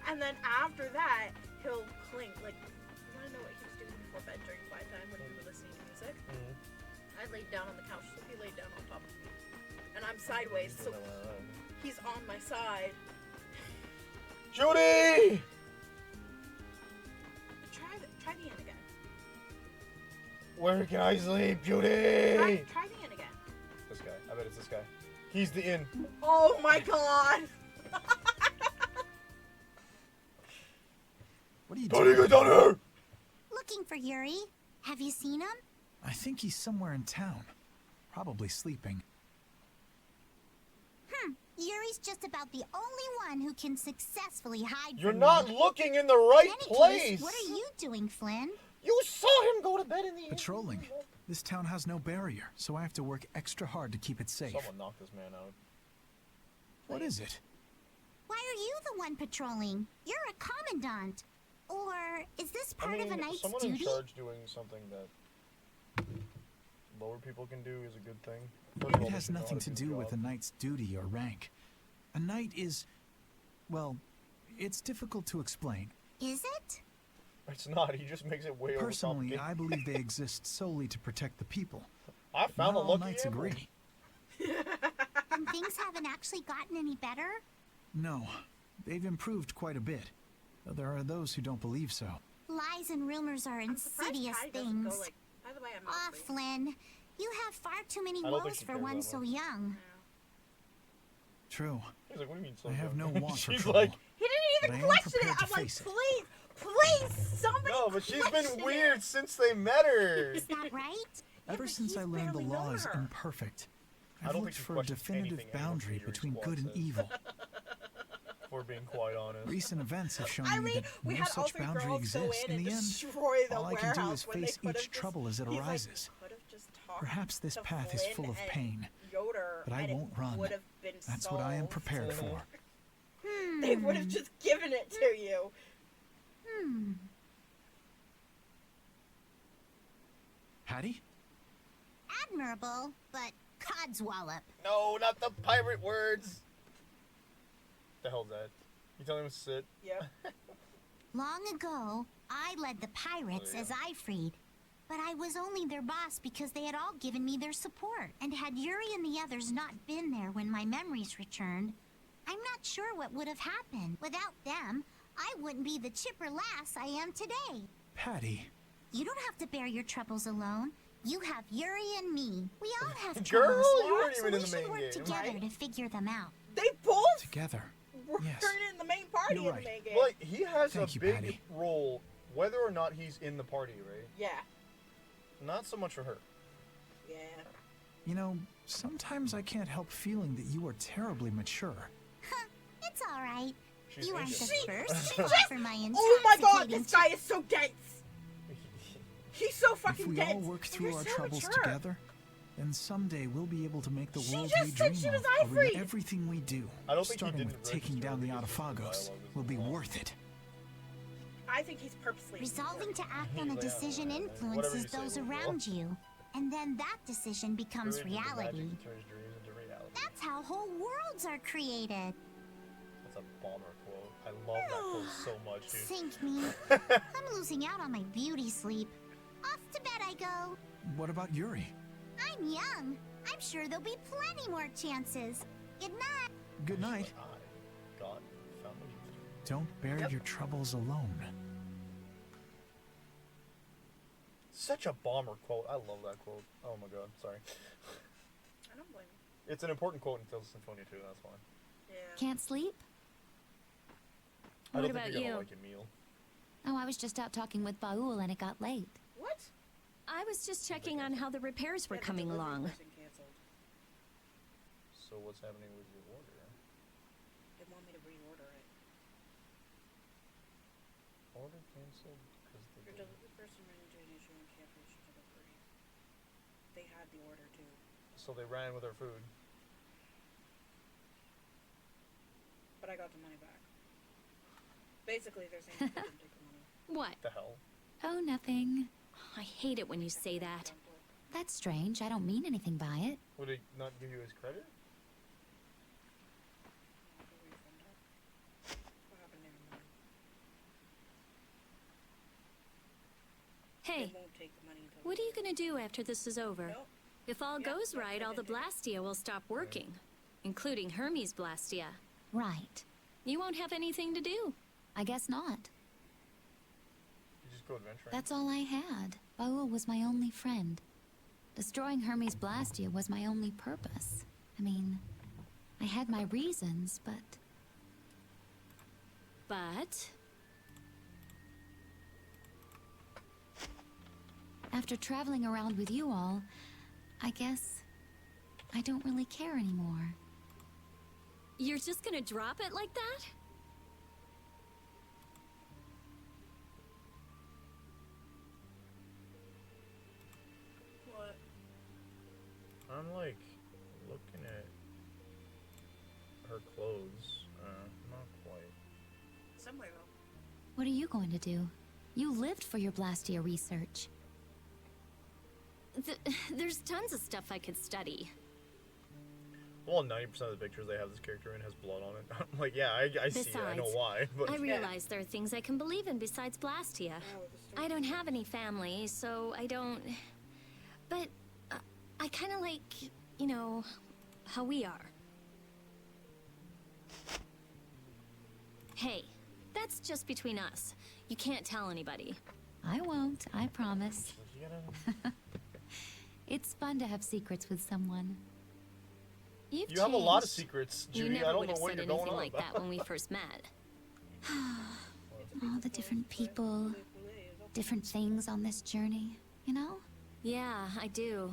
And then after that, he'll clink. Like, you want to know what he was doing before bed during quiet time when we were listening to music? I laid down on the couch, so he laid down on top of me. And I'm sideways, so he's on my side. Judy! Try the end again. Where can I sleep, Judy? Try the end again. This guy. I bet it's this guy. He's the inn. Oh my god! What are you How do you get down here? Looking for Yuri. Have you seen him? I think he's somewhere in town. Probably sleeping. Yuri's just about the only one who can successfully hide You're from not me. looking in the right In any place. case, what are you doing, Flynn? You saw him go to bed in the inn. Patrolling. This town has no barrier, so I have to work extra hard to keep it safe. Someone knocked this man out. What is it? Why are you the one patrolling? You're a commandant. Or is this part of a knight's someone duty? in charge doing something that lower people can do is a good thing. First of all, It they has should know how nothing to do the with a job. knight's duty or rank. A knight is, well, it's difficult to explain. Is it? It's not. He just makes it way Personally, overcomplicated. I believe they exist solely to protect the people. I found Not a all lucky knights emerald. agree. And things haven't actually gotten any better? No, they've improved quite a bit. Though there are those who don't believe so. Lies and rumors are insidious Patty doesn't things. go like, by the way, I'm not Ah, asleep. Flynn, you have far too many I don't think woes she for cares one that so much. young. True. He's like, what do you mean so I have no young? want for She's trouble. like, He didn't But even I am question it. prepared to I'm like, face it. please, somebody no, but she's been question weird it. since they met her. Is that right? Ever since I learned the law is imperfect, I I've don't looked think she for a questions definitive anything anyone boundary Peter between Squad good and says. evil. If we're being quite honest. Recent events have shown I me mean, that we no had all such 3 boundary girls go exists. in In and the end, destroy the all I can do warehouse is when they face could've each just- trouble as it he's like, arises. could've just talked Perhaps this to path is Flynn full of and pain, Yoder, but I and it won't run. would've been That's what I am solved. prepared for. They would have just given it to you. Hattie? Admirable, but codswallop. No, not the pirate words. The hell's that? You telling him to sit? Yep. Long ago, I led the pirates as I freed. But I was only their boss because they had all given me their support. And had Yuri and the others not been there when my memories returned, I'm not sure what would have happened. Without them, I wouldn't be the chipper lass I am today. Patty. You don't have to bear your troubles alone. You have Yuri and me. We all have Girl, troubles. you weren't so even we in the should main work game. together Right. to figure them out. They both Together. were Yes. in the main party You're in right. the main game. But he has Thank a you, big Patty. role, whether or not he's in the party, right? Yeah. Not so much for her. Yeah. You know, sometimes I can't help feeling that you are terribly mature. right. She's You aren't the ancient. first to offer my intoxicating... Oh my god, this guy is so dense! He's so If fucking we dense! all work through You're our so troubles mature. together, then someday we'll be able to make the She world just we said dream she was of. Or Ifrit. everything we do, I don't think he starting didn't with taking down the Autophagos, will be worth it. I think he's purposely... Resolving to act on a decision whatever influences you say, those Will. around you. And then that decision becomes Courage is the magic reality. that turns dreams into reality. That's how whole worlds are created. That's a bomber quote. I love that quote so much, dude. Sink me. I'm losing out on my beauty sleep. Off to bed I go. What about Yuri? I'm young. I'm sure there'll be plenty more chances. Good night. Good night. God, found my youth. Don't bear your troubles alone. Such a bomber quote. I love that quote. Oh my god, sorry. I don't blame him. It's an important quote in Tales of Symphonia too, that's why. Yeah. Can't sleep? I What don't about think you're you? gonna like your meal. Oh, I was just out talking with Baul and it got late. What? I was just checking on how the repairs were coming along. So what's happening with your order? They want me to reorder it. Order canceled because the person ran into an issue and cancellation delivery. They had the order too. So they ran with our food. But I got the money back. Basically, they're saying they didn't take the money. What? The hell? Oh, nothing. I hate it when you say that. That's strange. I don't mean anything by it. Would it not give you his credit? What happened there? Hey, They won't take the money until what are you gonna do after this is over? If all goes right, all the Blastia will stop working, including Hermes Blastia. Right. You won't have anything to do. I guess not. You just go adventuring. That's all I had. Baul was my only friend. Destroying Hermes Blastia was my only purpose. I mean, I had my reasons, but... But... After traveling around with you all, I guess I don't really care anymore. You're just gonna drop it like that? What? I'm like looking at her clothes. Not quite. Somewhere though. What are you going to do? You lived for your Blastia research. There's tons of stuff I could study. Well, 90% of the pictures they have this character in has blood on it. I'm like, yeah, I see it. I know why. But I realize there are things I can believe in besides Blastia. I don't have any family, so I don't... But I kind of like, you know, how we are. Hey, that's just between us. You can't tell anybody. I won't, I promise. It's fun to have secrets with someone. You've You have a lot of changed. secrets, You Judy. never I don't would know have what said you're going anything on like about. that when we first met. All the different people, different things on this journey, you know? Yeah, I do.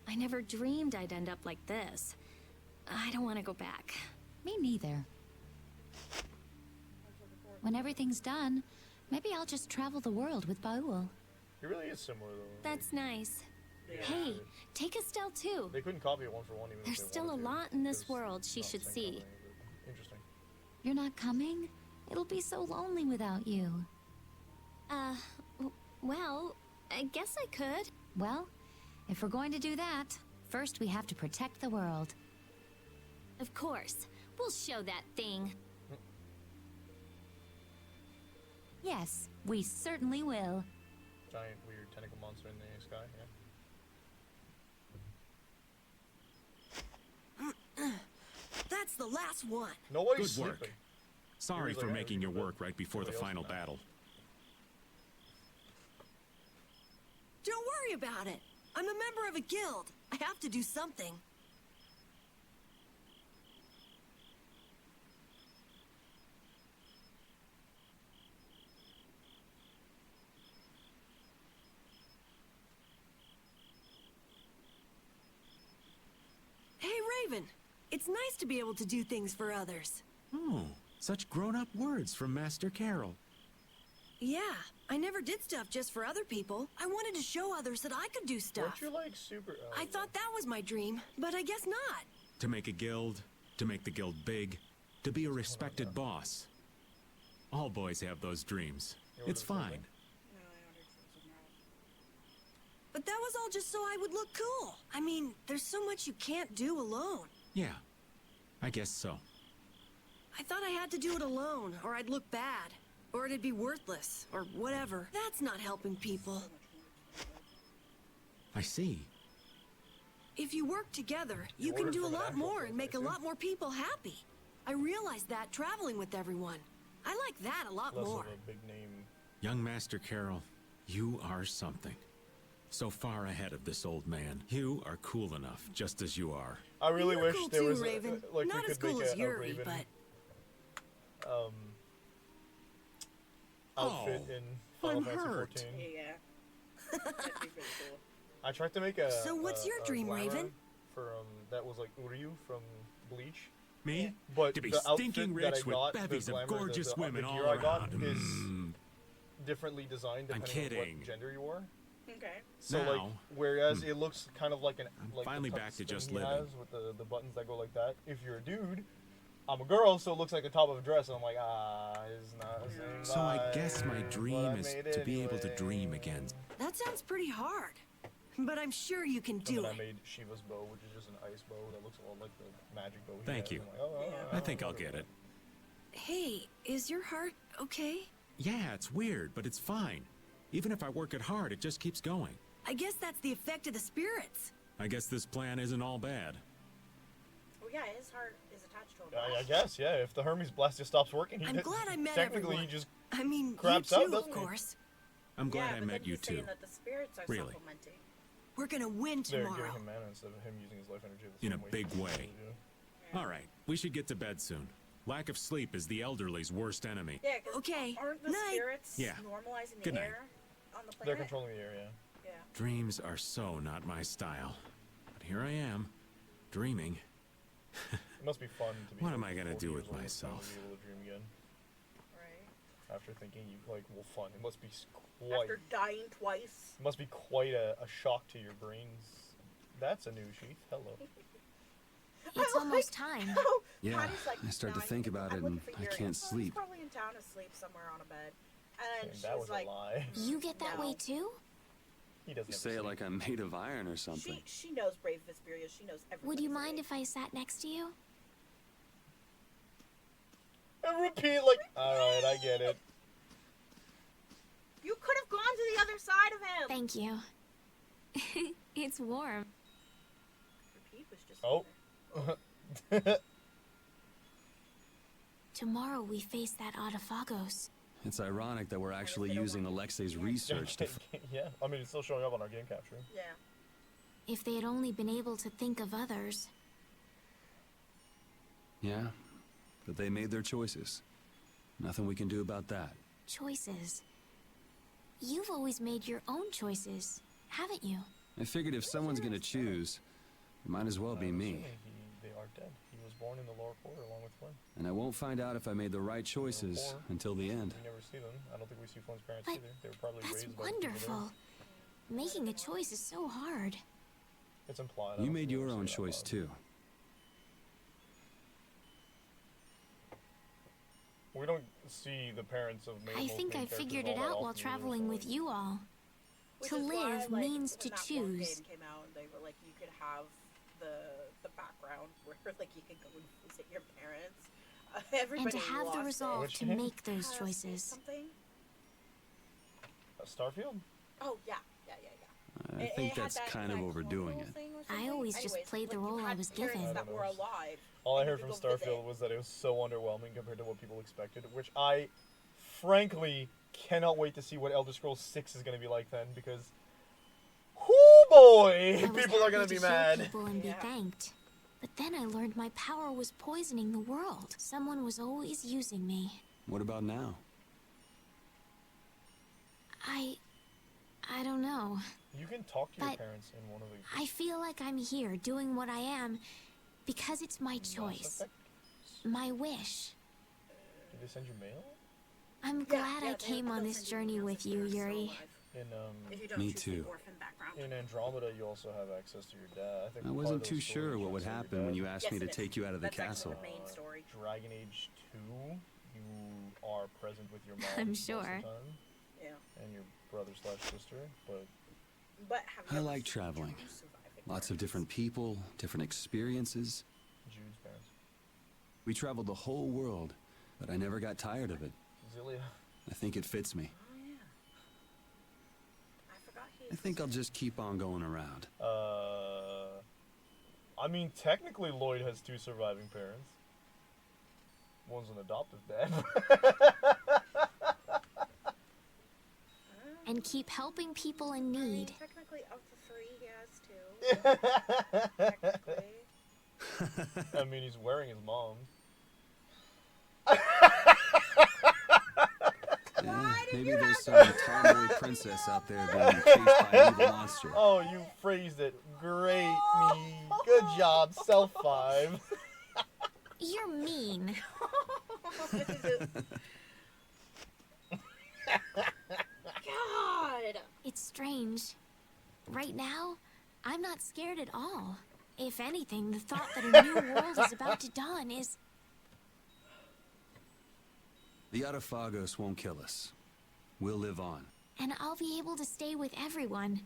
I never dreamed I'd end up like this. I don't want to go back. Me neither. When everything's done, maybe I'll just travel the world with Baul. He really is similar, though. That's nice. Yeah. Hey, take Estelle too. They couldn't copy it one for one, even There's if they still a wanted to, lot in this because world she it's not should the same see. company, but interesting. You're not coming? It'll be so lonely without you. Well, I guess I could. Well, if we're going to do that, first we have to protect the world. Of course. We'll show that thing. Yes, we certainly will. Giant, weird tentacle monster in the sky, yeah. That's the last one. Nobody's Good work. sleeping. Sorry Here's for like, making your work right before the Somebody else final now. battle. Don't worry about it. I'm a member of a guild. I have to do something. Hey, Raven. It's nice to be able to do things for others. Oh, Such grown-up words from Master Carol. Yeah, I never did stuff just for other people. I wanted to show others that I could do stuff. Weren't you like super? I thought that was my dream, but I guess not. To make a guild, to make the guild big, to be a respected boss. All boys have those dreams. It's fine. But that was all just so I would look cool. I mean, there's so much you can't do alone. Yeah, I guess so. I thought I had to do it alone, or I'd look bad. Or it'd be worthless, or whatever. That's not helping people. I see. If you work together, you can do a lot more and make a lot more people happy. I realized that traveling with everyone. I like that a lot more. Less of a big name. Young Master Carol, you are something. So far ahead of this old man. You are cool enough, just as you are. I really wish cool there too, was Raven. like Not we as could cool make as a Yuri, Raven but outfit in Final I'm Fantasy hurt. 14. Yeah. That'd be pretty cool. I tried to make a. So what's your dream, glamour Raven? For that was like Uryu from Bleach. Me? But To be the stinking outfit that rich I with got, bevies the of glamour, gorgeous the women gear all I got around. is differently designed I'm depending on kidding. what gender you are. Okay. So Now- like, whereas it looks kind of like an like finally the back to tucks just thing he living. has with the buttons that go like that. If you're a dude, I'm a girl, so it looks like the top of a dress, and I'm like, it's not the same. So I vibe, guess my but dream I is made to it be able to anyway. dream again. that sounds pretty hard. But I'm sure you can And do then I it. made Shiva's bow, which is just an ice bow that looks a lot like the magic bow. he Thank has. you. I'm like, I think I'll get it. Hey, is your heart okay? Yeah, it's weird, but it's fine. Even if I work it hard, it just keeps going. I guess that's the effect of the spirits. I guess this plan isn't all bad. Well, yeah, his heart is attached to a I guess, yeah. If the Hermes blast just stops working, I'm glad I met technically everyone. he just I mean, craps you out, too, doesn't of he? course. I'm glad I but met then you he's saying too. that the spirits are Really. supplementing. We're gonna win They're tomorrow. giving him mana instead of him using his life energy. the In a same way big he way. usually do. All right, we should get to bed soon. Lack of sleep is the elderly's worst enemy. Yeah, 'cause Okay, aren't the night. spirits Yeah. normalizing the Good night. air on the planet? They're controlling the area. Yeah. Dreams are so not my style. But here I am, dreaming. It must be fun to be. What like am I gonna 40 do years with old and myself? Be able to dream again. Right. After thinking you like, well, fun. It must be quite. After dying twice. It must be quite a shock to your brains. That's a new sheath. Hello. It's almost time. Yeah, Patty's like, I start "No, to think about it and I can't He's sleep. probably in town asleep somewhere on a bed. And And she's that was like, a lie. You get that way too? He doesn't. You have say to it like I'm made of iron or something. she knows Brave Vesperia. She knows everything. Would you mind if I sat next to you? And repeat like. All right, I get it. You could have gone to the other side of him. Thank you. It's warm. Repeat was just. Oh. Tomorrow we face that Autophagos. It's ironic that we're actually using Alexei's research to. Yeah, I mean it's still showing up on our game capture. Yeah. If they had only been able to think of others. Yeah, but they made their choices. Nothing we can do about that. Choices. You've always made your own choices, haven't you? I figured if someone's gonna choose, it might as well be me. They are dead. He was born in the lower quarter along with Flynn. And I won't find out if I made the right choices until the end. We never see them. I don't think we see Flynn's parents But either. They were probably That's raised by the people there. wonderful. Making a choice is so hard. It's implied. I You don't made think we your ever own see it out choice loud. too. We don't see the parents of I think I figured it out while traveling with you all. Which To is why, live like, means when to that one choose. game came out, they were like, you could have the background where like you could go and visit your parents. And Everybody to have the lost resolve it. to make those choices. Something? Starfield? Oh yeah. I think that's kind of overdoing it. I always just played the role I was given. That were alive. All I and heard you from could go visit. Starfield was that it was so underwhelming compared to what people expected, which I frankly cannot wait to see what Elder Scrolls 6 is going to be like then, because whoo boy, I was people are happy going to be heal mad. people and be thanked. But then I learned my power was poisoning the world. Someone was always using me. What about now? I don't know. You can talk to your But parents in one of the... I feel like I'm here doing what I am because it's my choice. My wish. they send you mail? I'm glad I came on this journey with you, Yuri. Me too. In Andromeda, you also have access to your dad. I think I part wasn't of too those sure stories what would is your happen dad. when you asked me to take you out of the castle. Dragon Age 2, you are present with your mom I'm most sure. of the time. Yeah. And your brother/sister, but I like traveling. Lots of different people, different experiences. Jude's parents. We traveled the whole world, but I never got tired of it. Zilia. I think it fits me. I think I'll just keep on going around. I mean, technically Lloyd has 2 surviving parents. One's an adoptive dad. And keep helping people in need. Technically, of the 3, he has 2. Technically. I mean, he's wearing his mom. Yeah, maybe there's some tomboy princess out there being chased by an evil monster. Oh, you phrased it great, me. Good job, self 5. You're mean. God! It's strange. Right now, I'm not scared at all. If anything, the thought that a new world is about to dawn is... The Autophagos won't kill us. We'll live on. And I'll be able to stay with everyone.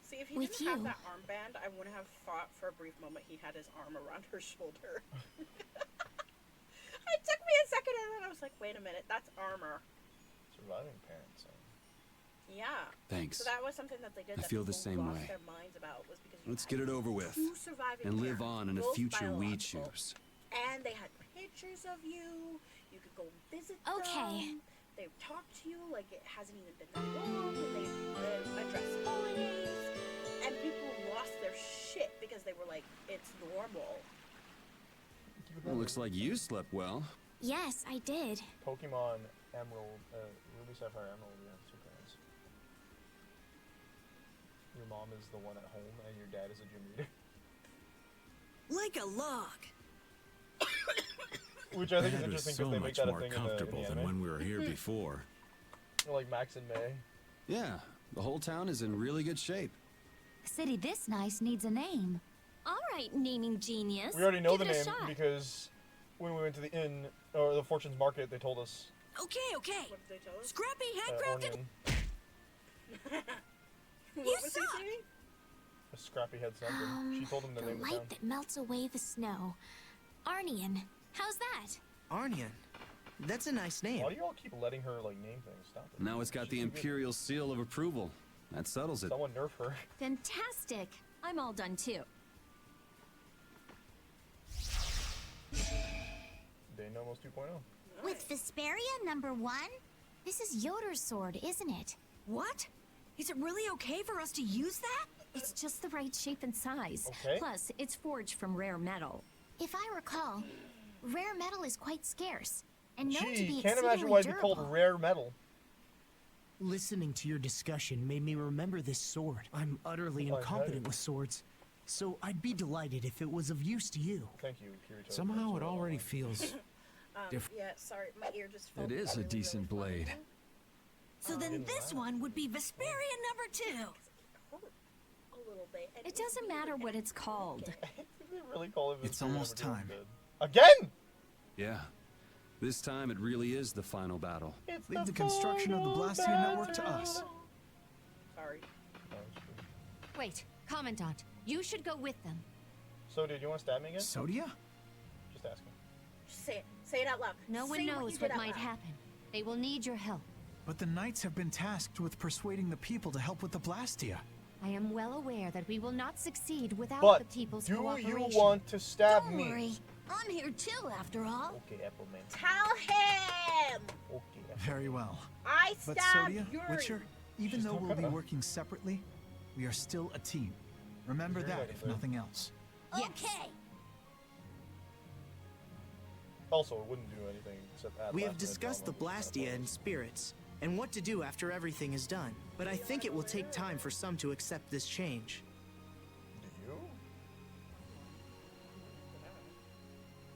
See, if he with didn't have you. that armband, I wouldn't have thought for a brief moment he had his arm around her shoulder. It took me a second and then I was like, wait a minute, that's armor. Surviving parents. Yeah. Thanks. So that was something that they did I that feel the people same lost way. their minds about was because Let's get it over with. 2 surviving And live parents, on in a both future we biological. choose. And they had pictures of you. You could go visit Okay. them. They talk to you like it hasn't even been that long. And they address holidays. And people lost their shit because they were like, it's normal. Well, looks like you slept well. Yes, I did. Pokemon Emerald, Ruby, Sapphire, Emerald, you have 2 parents. Your mom is the one at home, and your dad is a gym leader. Like a log. Which I think is Dad was interesting so because they make much that a more thing comfortable in the than anime. when we were here before. Like Max and May. Yeah, the whole town is in really good shape. A city this nice needs a name. All right, naming genius. We already know Give the it a name shot. because when we went to the inn, or the Fortune's Market, they told us. Okay. What did they tell us? Scrappy, handcrafted. Onion. What was he saying? A Scrappy had something. She told him the The name of the light town. that melts away the snow. Arnian. How's that? Arnian. That's a nice name. Why do you all keep letting her like name things? Stop it. Now it's got the She's too good. Imperial seal of approval. That settles it. Someone nerf her. Fantastic. I'm all done too. Daynomos 2.0. With Vesperia #1? This is Yoder's sword, isn't it? What? Is it really okay for us to use that? It's just the right shape and size. Okay. Plus, it's forged from rare metal. If I recall, rare metal is quite scarce and known to be Gee, can't exceedingly imagine why it'd be durable. called rare metal. Listening to your discussion made me remember this sword. I'm utterly Oh, incompetent hey. with swords, so I'd be delighted if it was of use to you. Thank you, Kirito. Somehow it already feels... Yeah, sorry, my ear just felt It is a really, decent really blade. funny. So then this one would be Vesperia #2. A little bit. And It doesn't matter what it's called. Did they really call it It's Vesperia almost number 2 time. instead? Again? Yeah. This time it really is the final battle. It's Leave the construction of the Blastia network to us. Sorry. Wait, Commandant, you should go with them. So, dude, you want to stab me again? Sodia? Just asking. Just say it. Say it out loud. No one Say knows you what did out might loud. happen. They will need your help. But the Knights have been tasked with persuading the people to help with the Blastia. I am well aware that we will not succeed without But the people's do cooperation. you want to stab Don't me? worry. I'm here too, after all. Okay, Appleman. Tell him! Okay, Very well. I But stabbed Sodia, Yuri. Witcher, even She's though not we'll be gonna. working separately, we are still a team. Remember You're that, right, if sir. nothing else. Okay. Also, it wouldn't do anything except add We have last minute discussed the drama. Blastia and spirits, and what to do after everything is done. But I think it will take time for some to accept this change. Do you?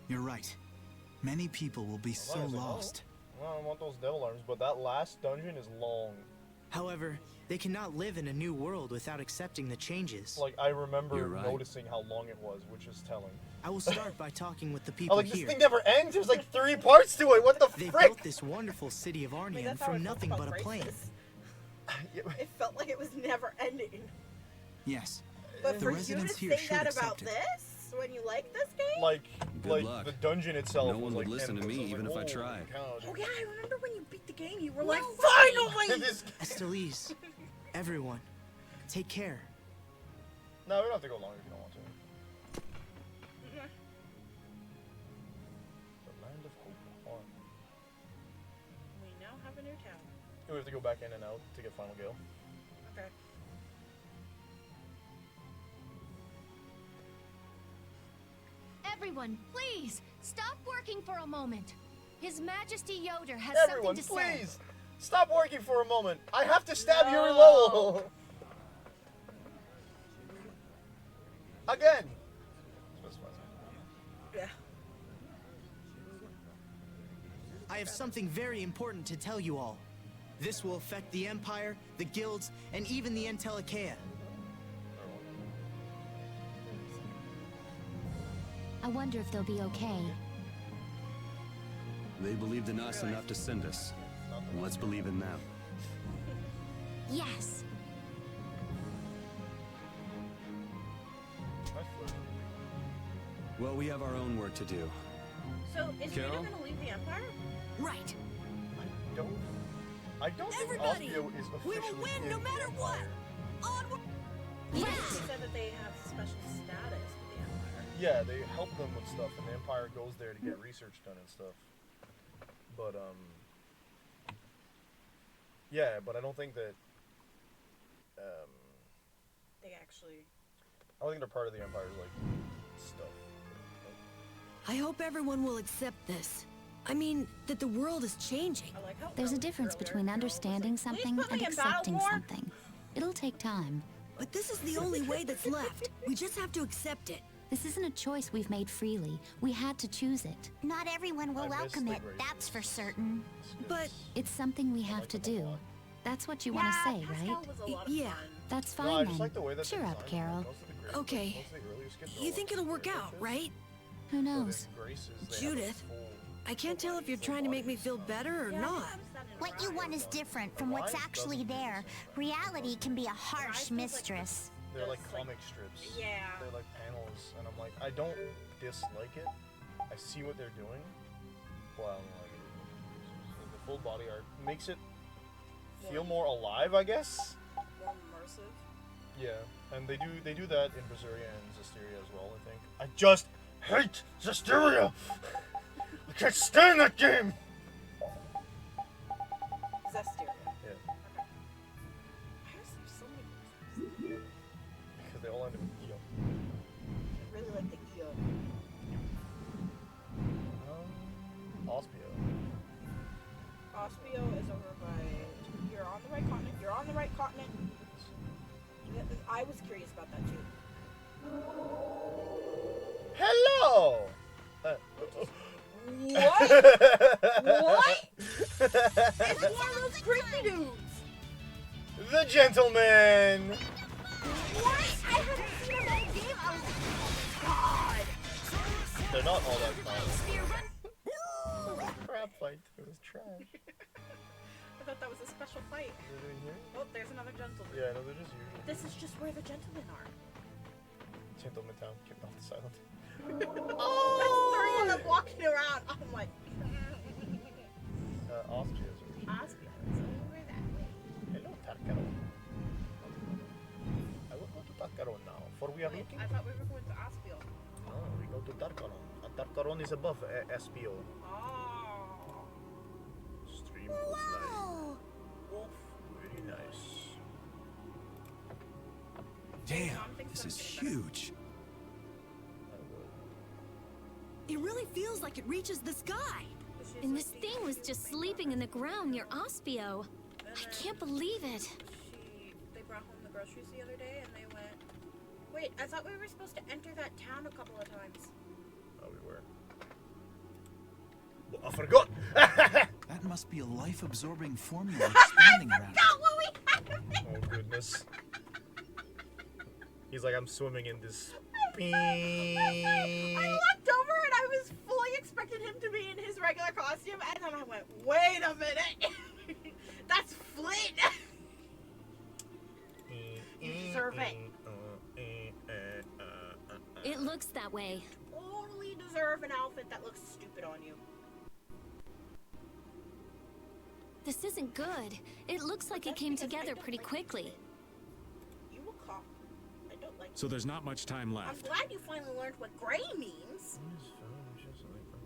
You're right. Many people will be so lost. Well, I don't want those devil arms, but that last dungeon is long. However, they cannot live in a new world without accepting the changes. Like, I remember noticing how long it was, which is telling. I will start by talking with the people Like, this here. thing never ends? There's like 3 parts to it, what the They frick? built this wonderful city of Arnian that's how I from felt nothing about but a plane. Braces. It felt like it was never ending. Yes. But The for you to residents say here should that about accept it. this, when you like this game? Like, Good luck. the dungeon itself No one was would like listen to endless. me I was even like, if I "Holy tried." cow, dude." Oh yeah, I remember when you beat the game, you were like, No finally! Estelise, everyone, take care. No, we don't have to go long if you don't want to. The Land of Hope on. We now have a new town. We have to go back in and out to get Final Gale. Okay. Everyone, please, stop working for a moment. His Majesty Yoder has Everyone, something to say. please! Stop working for a moment! I have to stab Yuri Lowell! Again! Yeah. I have something very important to tell you all. This will affect the Empire, the guilds, and even the Entelekea. I wonder if they'll be okay. They believed in us enough to send us. Let's believe in them. Yes. Well, we have our own work to do. So, is Yoda Carol? gonna leave the Empire? Right. I don't think Everybody, Ospio is officially we will win in no the matter what. Empire. Onward. They said that they have special status with the Empire. Yeah, they help them with stuff, and the Empire goes there to get research done and stuff. But, yeah, but I don't think that, They actually... I don't think they're part of the Empire's, like, stuff. I hope everyone will accept this. I mean, that the world is changing. There's a difference between understanding something put and me in battle accepting war." something. It'll take time. But this is the only way that's left. We just have to accept it. This isn't a choice we've made freely. We had to choose it. Not everyone will welcome it, that's for certain. But it's something we have to do. That's what you want to say, right? Yeah. That's No, I fine just then. like the way that Cheer up, Carol. Okay. You think it'll work out, right? Who knows? Judith, I can't tell if you're trying to make me feel better or not. What you want is different from what's actually there. Reality can be a harsh mistress. They're like comic strips. Yeah. They're like panels, and I'm like, I don't dislike it. I see what they're doing, but I don't like it. The full body art makes it feel more alive, I guess. More immersive. Yeah, and they do that in Vesperia and Zestiria as well, I think. I just hate Zestiria! I can't stand that game! Zestiria. Yeah. Okay. Why is there so many? Because they all end with EO. I really like the EO. Ospio. Ospio is over by... You're on the right continent. You're on the right continent. I was curious about that too. Hello! What? What? It's one of those creepy dudes! The gentleman! What? I haven't seen him all game. I was like, oh god! They're not all that common. Crap fight. It was trash. I thought that was a special fight. Is it in here? Oh, there's another gentleman. Yeah, no, they're just usual. This is just where the gentlemen are. Gentleman Town, keep off the silent. Oh! That's three of them walking around. I'm like... Austria's Aspia is over that way. Hello, TARQARON. I will go to TARQARON now, for we are Wait, looking... I thought we were going to Aspio. No, we go to TARQARON. And TARQARON is above Espio. Oh. Stream of life. Wolf. Very nice. Damn, this is huge. It really feels like it reaches the sky. And this thing was just sleeping in the ground near Ospio. I can't believe it. They brought home the groceries the other day and they went... Wait, I thought we were supposed to enter that town a couple of times. Oh, we were. I forgot. That must be a life-absorbing formula expanding around it. Oh goodness. He's like, I'm swimming in this. I looked over and I was fully expecting him to be in his regular costume, and then I went, wait a minute. That's Flint. You deserve it. It looks that way. Totally deserve an outfit that looks stupid on you. This isn't good. It looks like it came together pretty quickly. You will call. I don't like. So there's not much time I'm left. glad you finally learned what gray means.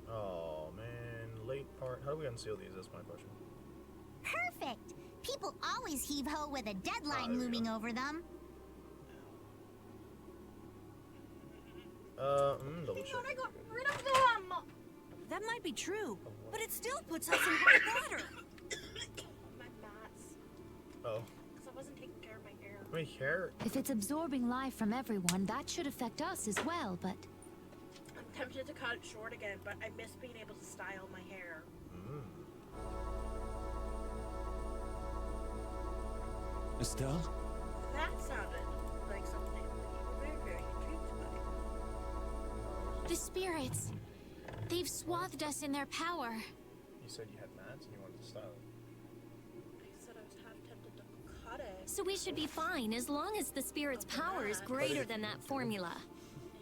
Oh man, late part. How do we unseal these? That's my question. Perfect. People always heave-ho with a deadline looming over them. Double check. I got rid of them. That might be true, but it still puts us in hot water. My mats. Oh. Because I wasn't taking care of my hair. My hair. If it's absorbing life from everyone, that should affect us as well, but... I'm tempted to cut it short again, but I miss being able to style my hair. Estelle? That sounded like something that you were very, very intrigued by. The spirits. They've swathed us in their power. You said you had mats and you wanted to style it. I said I was half tempted to cut it. So we should be fine as long as the spirit's power is greater than that formula.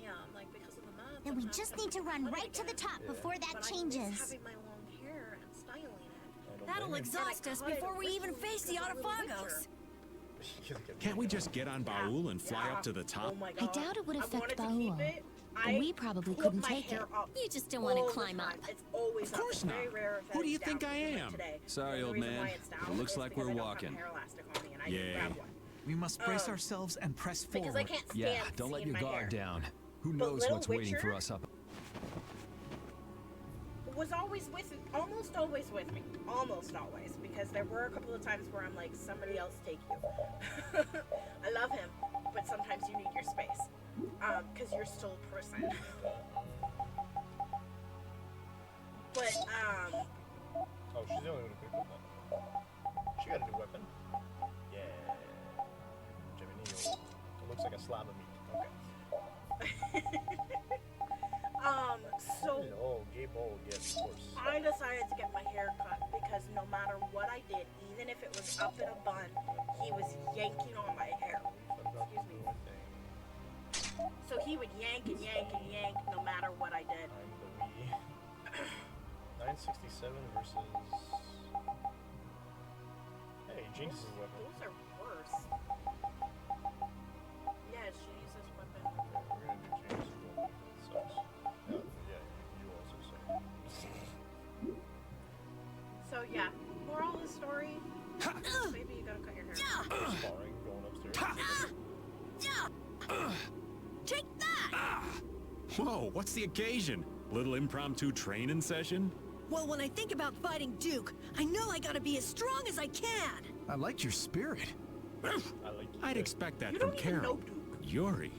Yeah, I'm like, because of the mats. Then we just need to run right to the top before that But I changes. miss having my long hair and styling it. That'll exhaust us before we even face the Autophagos. Can't we just get on Baul and fly up to the top? I doubt it would affect Baul. But we probably put couldn't my take it. hair up You just don't want to all the climb up. time. It's always Of course up. not. Very rare if Who do you it's think down I like am? today. Sorry, The old reason man. why it's down It looks is like because we're I don't have walking. hair elastic on me and I didn't Yay. grab one. We must brace ourselves and press forward. Because I can't stand Yeah, don't let seeing your my guard hair. down. Who But knows Little what's waiting for Witcher- us up? Was always with, almost always with me. Almost always. Because there were a couple of times where I'm like, somebody else take you. I love him, but sometimes you need your space. Because you're still a person. But, Oh, she's the only one who could put that. She got a new weapon. Yeah. Geminio. It looks like a slab of meat. Okay. so Oh, gay bowl, yes, of course. I decided to get my hair cut because no matter what I did, even if it was up in a bun, he was yanking on my hair. Excuse me. So he would yank and yank and yank no matter what I did. 967 versus. Hey, Jinx's weapon. Those are worse. Yeah, she uses weapon. We're gonna do Jinx's weapon. It sucks. Yeah, you also suck. So yeah, moral of the story. Maybe you gotta cut your hair. Sparring, going upstairs. Take that! Whoa, what's the occasion? Little impromptu training session? Well, when I think about fighting Duke, I know I gotta be as strong as I can. I like your spirit. I'd expect that from Carol. Yuri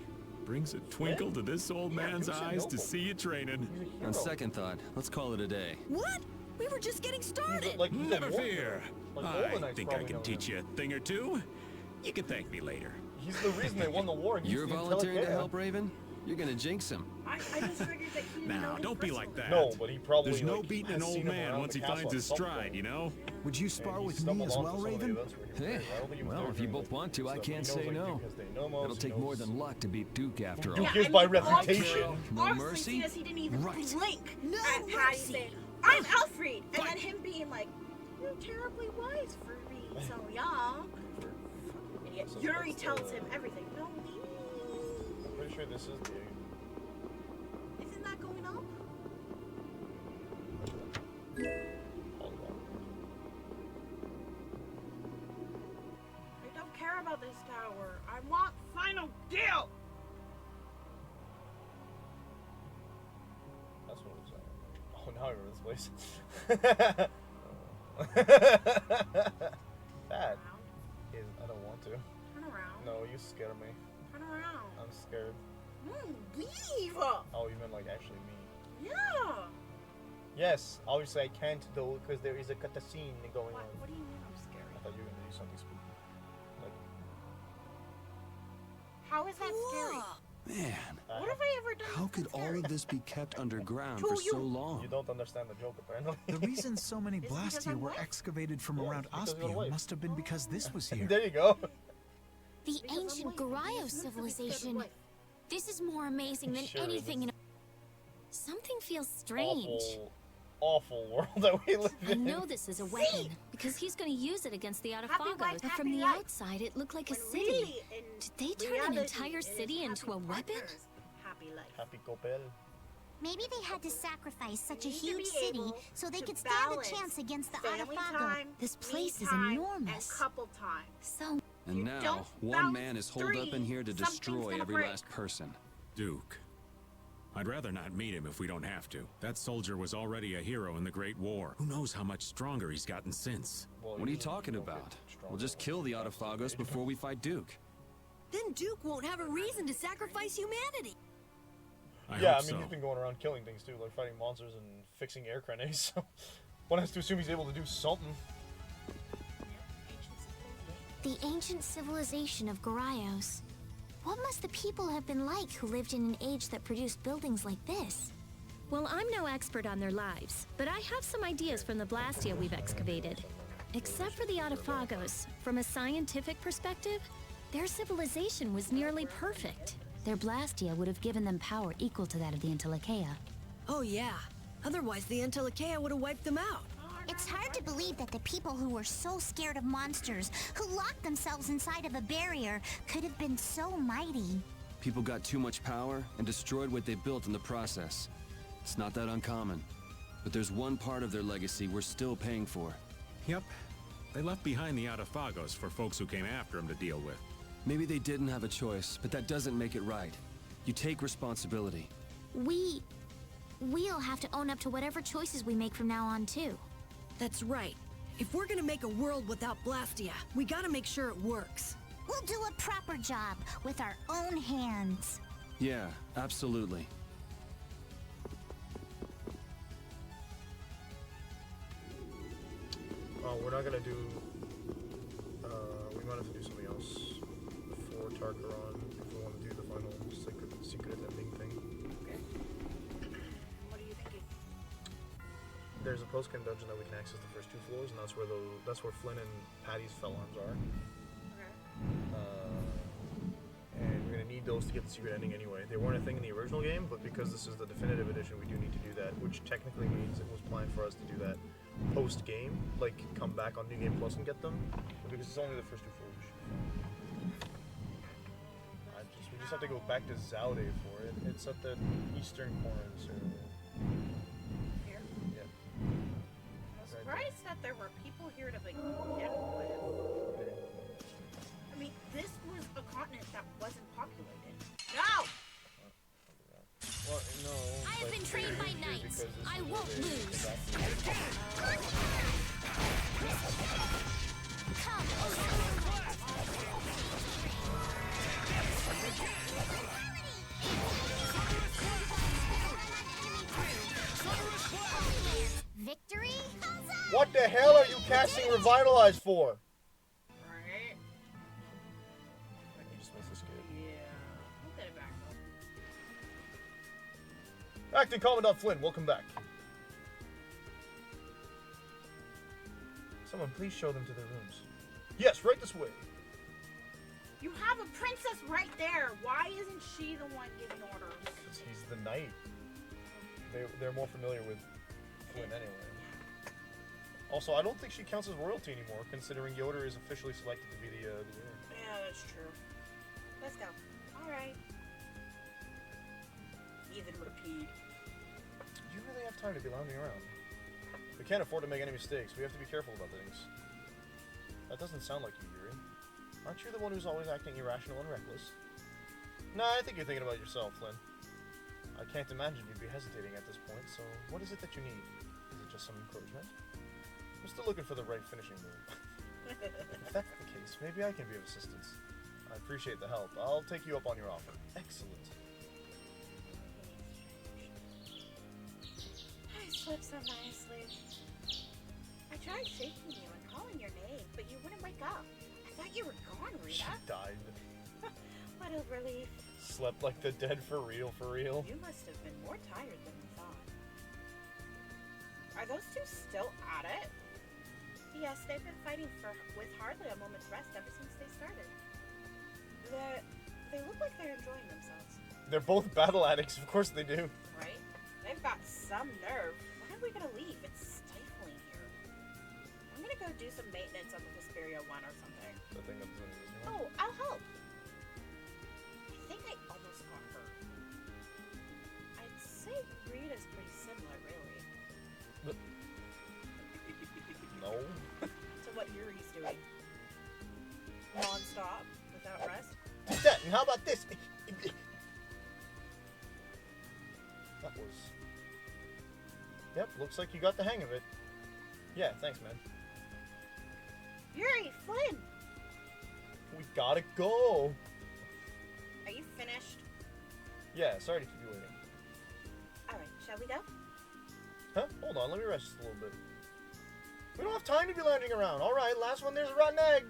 brings a twinkle to this old man's eyes to see you training. On second thought, let's call it a day. What? We were just getting started. Never fear. Like I Goldenite's think I probably can know teach you a thing or two. You can thank me later. He's the reason they won the war. Against You're the volunteering to Intelligent. help, Raven? You're gonna jinx him. I just figured that he didn't know Now, his don't be personal like that. No, but he probably, There's no like, beating has an old seen him man around once the he finds castle his at some stride, point. you know? Would you spar with me as well, Raven? Hey, well, if you both want to, I can't say no. It'll take more than luck to beat Duke after all. Duke is by reputation. No Honestly, mercy? seeing as he didn't even Right. blink No at Patty mercy. saying, I'm Alfred, and then him being like, you're terribly wise for being so young. And yet Yuri tells him everything. No, I'm pretty sure this is the. isn't that going up? I don't care about this tower. I want final deal. That's what it was. Oh, now I remember this place. That is. I don't want to. Turn around. No, you scare me. Turn around. I'm scared. Leave. Oh, you meant like actually me. Yeah. Yes, obviously I can't though because there is a cutscene going on. What do you mean I'm scary? I thought you were gonna do something spooky. Like, How is that scary? Man, What have I ever done? how could all of this be kept underground To for you. so long? you don't understand the joke apparently. The reason so many Is it because Blastia I'm were white? excavated from Yeah, around it's because you're Aspia white. must have been because this was here. There you go. The ancient Garayo civilization. This is more amazing than Sure, anything in. Something feels strange. Awful world that we live I in. know this is a weapon because he's going to use it against the Happy Autophagos. life, But from happy the life. outside, it looked like a When city. really, in Did they turn an reality, entire it is city into a happy weapon? partners, Happy life. Happy Copel. Maybe they had to sacrifice such a Need to huge be city able so they to could stand a balance chance against the family Autophago. time, This me place is time, enormous. And couple time. So, And now, don't one balance man is holed up in three, here to something's destroy gonna every break. last person. Duke. I'd rather not meet him if we don't have to. That soldier was already a hero in the Great War. Who knows how much stronger he's gotten since? Well, What are you talking about? We'll just kill the Autophagos before we fight Duke. Then Duke won't have a reason to sacrifice humanity. I Yeah, I hope mean so. he's been going around killing things too, like fighting monsters and fixing air cranes. So one has to assume he's able to do something. The ancient civilization of Garayos. What must the people have been like who lived in an age that produced buildings like this? Well, I'm no expert on their lives, but I have some ideas from the Blastia we've excavated. Except for the Autophagos, from a scientific perspective, their civilization was nearly perfect. their Blastia would have given them power equal to that of the Entelekea. Oh yeah. Otherwise, the Entelekea would have wiped them out. It's hard to believe that the people who were so scared of monsters, who locked themselves inside of a barrier, could have been so mighty. People got too much power and destroyed what they built in the process. It's not that uncommon. But there's one part of their legacy we're still paying for. Yep. They left behind the Autophagos for folks who came after them to deal with. Maybe they didn't have a choice, but that doesn't make it right. You take responsibility. We'll have to own up to whatever choices we make from now on, too. That's right. If we're gonna make a world without Blastia, we gotta make sure it works. We'll do a proper job with our own hands. Yeah, absolutely. Oh, we're not gonna do. We might have to do something else for TARQARON if we want to do the final secret ending thing. Okay. What are you thinking? There's a post-game dungeon that we can access the first 2 floors, and that's where Flynn and Patty's fell arms are. Okay. And we're gonna need those to get the secret ending anyway. They weren't a thing in the original game, but because this is the definitive edition, we do need to do that, which technically means it was planned for us to do that post-game, like come back on New Game Plus and get them. But because it's only the first 2 floors, we should be fine. We just have to go back to Zaude for it. It's at the eastern corner of the server. Here? Yeah. I'm surprised that there were people here to begin with. I mean, this was a continent that wasn't populated. No! Well, no. I have been trained by knights. I won't lose. Victory? What the hell are you casting Revitalize for? Right? You just missed escape. Yeah. We'll get it back though. Acting Commandant Flynn, welcome back. Someone please show them to their rooms. Yes, right this way. You have a princess right there. Why isn't she the one giving orders? Because he's the knight. They're more familiar with Flynn anyway. Also, I don't think she counts as royalty anymore, considering Yoder is officially selected to be the heir. Yeah, that's true. Let's go. Alright. Even repeat. You really have time to be lounging around. We can't afford to make any mistakes. We have to be careful about things. That doesn't sound like you, Yuri. Aren't you the one who's always acting irrational and reckless? Nah, I think you're thinking about yourself, Flynn. I can't imagine you'd be hesitating at this point, so what is it that you need? Is it just some encouragement? I'm still looking for the right finishing move. If that's the case, maybe I can be of assistance. I appreciate the help. I'll take you up on your offer. Excellent. So slept so nicely. I tried shaking you and calling your name, but you wouldn't wake up. I thought you were gone, She Rita. died. What a relief. Slept like the dead for real, for real. You must have been more tired than we thought. Are those two still at it? Yes, they've been fighting with hardly a moment's rest ever since they started. They look like they're enjoying themselves. They're both battle addicts, of course they do. Right? They've got some nerve. When are we gonna leave? It's stifling here. I'm gonna go do some maintenance on the Vesperia one or something. I think that's it. Oh, I'll help. I think I almost got hurt. I'd say Rita's pretty similar, really. No. To what Yuri's doing. Non-stop, without rest. That, and how about this? That was... Yep, looks like you got the hang of it. Yeah, thanks, man. Yuri, Flynn! We gotta go! Are you finished? Yeah, sorry to keep you waiting. Alright, shall we go? Huh? Hold on, let me rest just a little bit. We don't have time to be lounging around. Alright, last one, there's a rotten egg.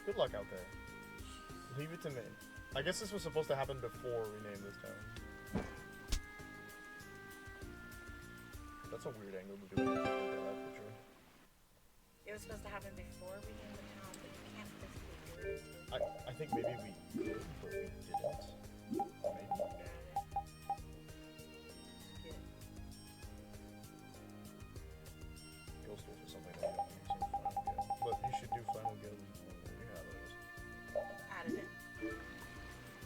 Good luck out there. Leave it to me. I guess this was supposed to happen before we named this town. That's a weird angle to do it in that picture. It was supposed to happen before we named the town, but you can't physically do it. I think maybe we could, but we didn't. Maybe. Ghost Wolf is something that we don't use in Final Guild. But you should do Final Guild. You have those. Added it.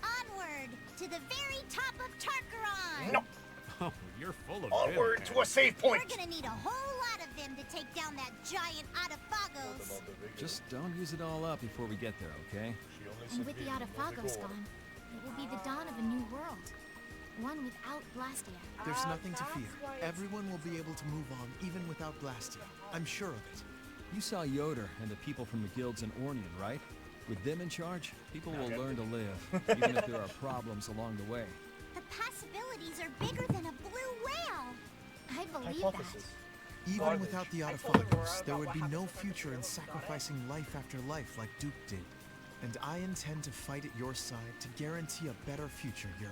Onward to the very top of TARQARON! No! Oh, you're full of Onward to a save point! We're gonna need a whole lot of them to take down that giant Adafagos. Just don't use it all up before we get there, okay? And with the Adafagos gone, it will be the dawn of a new world. One without Blastia. There's nothing to fear. Everyone will be able to move on, even without Blastia. I'm sure of it. You saw Yoder and the people from the guilds in Ornian, right? With them in charge, people will learn to live, even if there are problems along the way. The possibilities are bigger than a blue whale. I believe Hypothesis. Even without the Adafagos, there would be no future in sacrificing life after life like Duke did. And I intend to fight at your side to guarantee a better future, Yuri.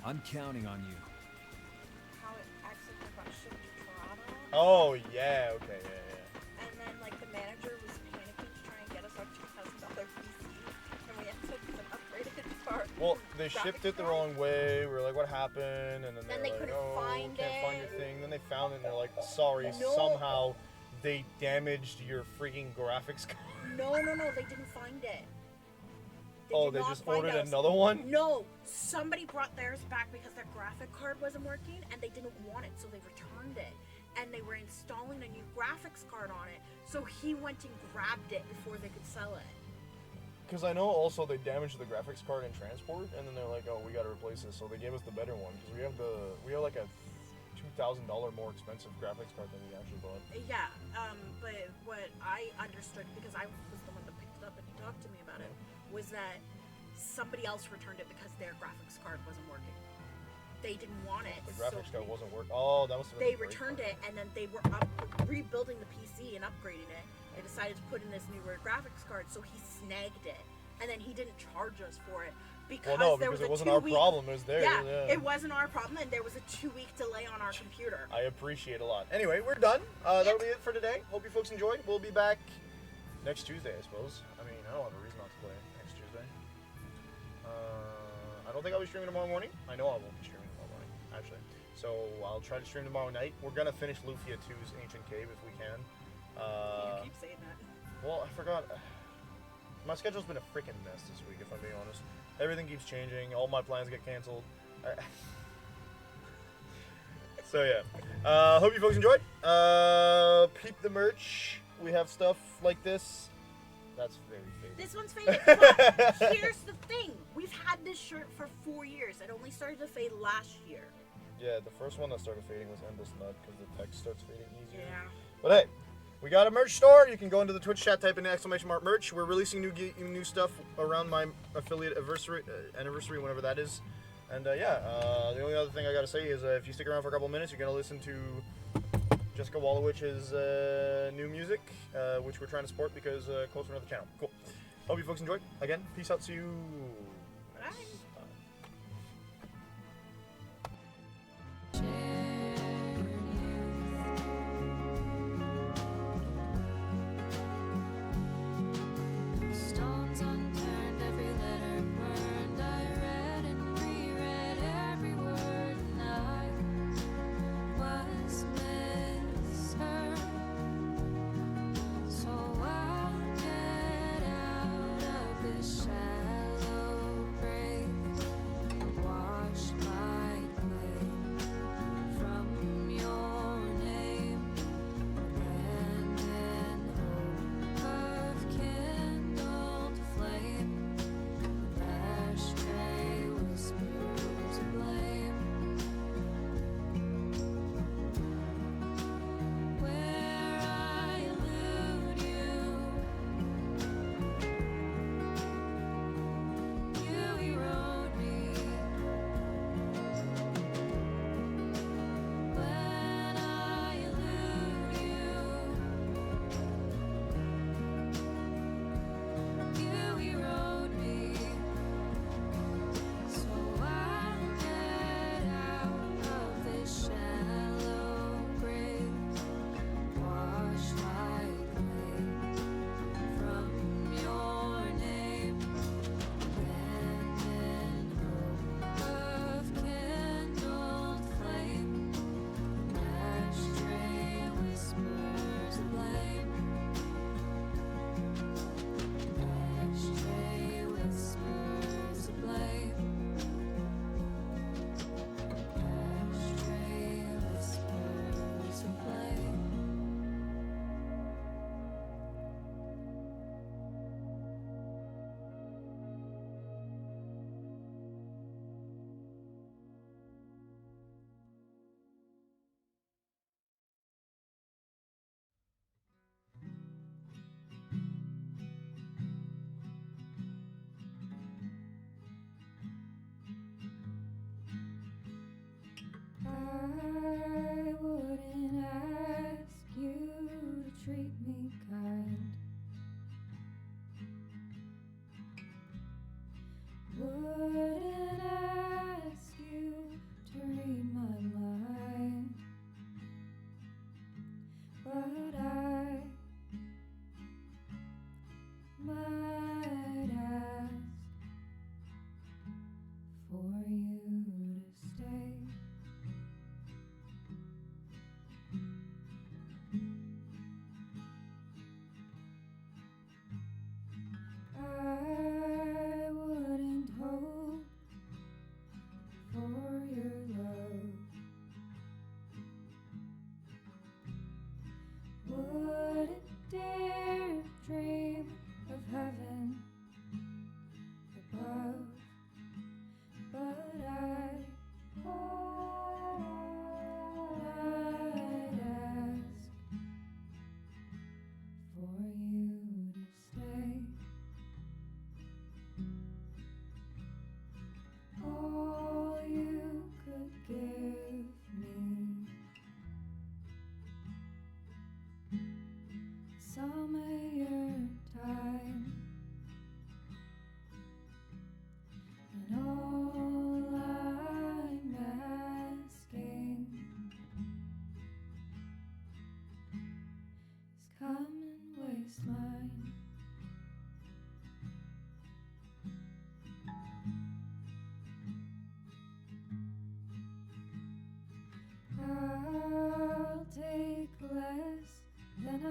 I'm counting on you. How it accidentally got shipped to Toronto. Oh, yeah, okay, yeah. And then, like, the manager was panicking to try and get us our $2,000 PC. And we ended up with an upgraded car. Well, they shipped it the wrong way. We were like, what happened? And then Then they they were like, couldn't oh, find can't find it. your thing. Then they found it and they're like, sorry, No. somehow they damaged your freaking graphics card. No, they didn't find it. They did not just find ordered us. another one? No, somebody brought theirs back because their graphic card wasn't working and they didn't want it, so they returned it. And they were installing a new graphics card on it, so he went and grabbed it before they could sell it. Because I know also they damaged the graphics card in transport, and then they're like, oh, we gotta replace this. So they gave us the better one, because we have like a $2,000 more expensive graphics card than we actually bought. Yeah, but what I understood, because I was the one that picked it up and he talked to me about it, was that somebody else returned it because their graphics card wasn't working. They didn't want it. The graphics card wasn't working. Oh, that must have been They returned it, and then they were rebuilding the PC and upgrading it. They decided to put in this newer graphics card, so he snagged it, and then he didn't charge us for it because there was it a wasn't our 2-week problem. It was theirs. Yeah, it wasn't our problem, and there was a 2-week delay on our computer. I appreciate a lot. Anyway, we're done. That'll be it for today. Hope you folks enjoyed. We'll be back next Tuesday, I suppose. I mean, I don't have a reason not to play next Tuesday. I don't think I'll be streaming tomorrow morning. I know I won't be streaming tomorrow morning, actually. So I'll try to stream tomorrow night. We're gonna finish Lufia 2's Ancient Cave if we can. You keep saying that. Well, I forgot. My schedule's been a freaking mess this week, if I'm being honest. Everything keeps changing. All my plans get canceled. So yeah, hope you folks enjoyed. Peep the merch. We have stuff like this. That's very faded. This one's faded, but here's the thing. We've had this shirt for 4 years. It only started to fade last year. Yeah, the first one that started fading was Endless Nut because the text starts fading easier. Yeah. But hey, we got a merch store. You can go into the Twitch chat, type in !mark merch. We're releasing new stuff around my affiliate anniversary, whenever that is. And the only other thing I gotta say is if you stick around for a couple minutes, you're gonna listen to Jessica Walowich's new music, which we're trying to support because close to another channel. Cool. Hope you folks enjoyed. Again, peace out. See you. Stones unturned, every letter burned. I read and reread every word, and I was misheard. So I'll get out of this shallow grave, wash my clay from your name, and in hope of kindled flame, ashtray whispers of blame. Where I elude you erode me. When I elude you erode me. So I'll get out of this shallow grave, wash my clay from your name, and in hope of kindled flame, ashtray whispers of blame, ashtray whispers of blame, ashtray whispers of blame. I wouldn't ask you to treat me kind. Wouldn't ask you to read my mind. But I might ask for you to stay. I wouldn't hope for your love. Wouldn't dare dream of heaven above. But I might ask for you to stay. All you could give me, some of your time, and all I'm asking is come and waste mine. I'll take less than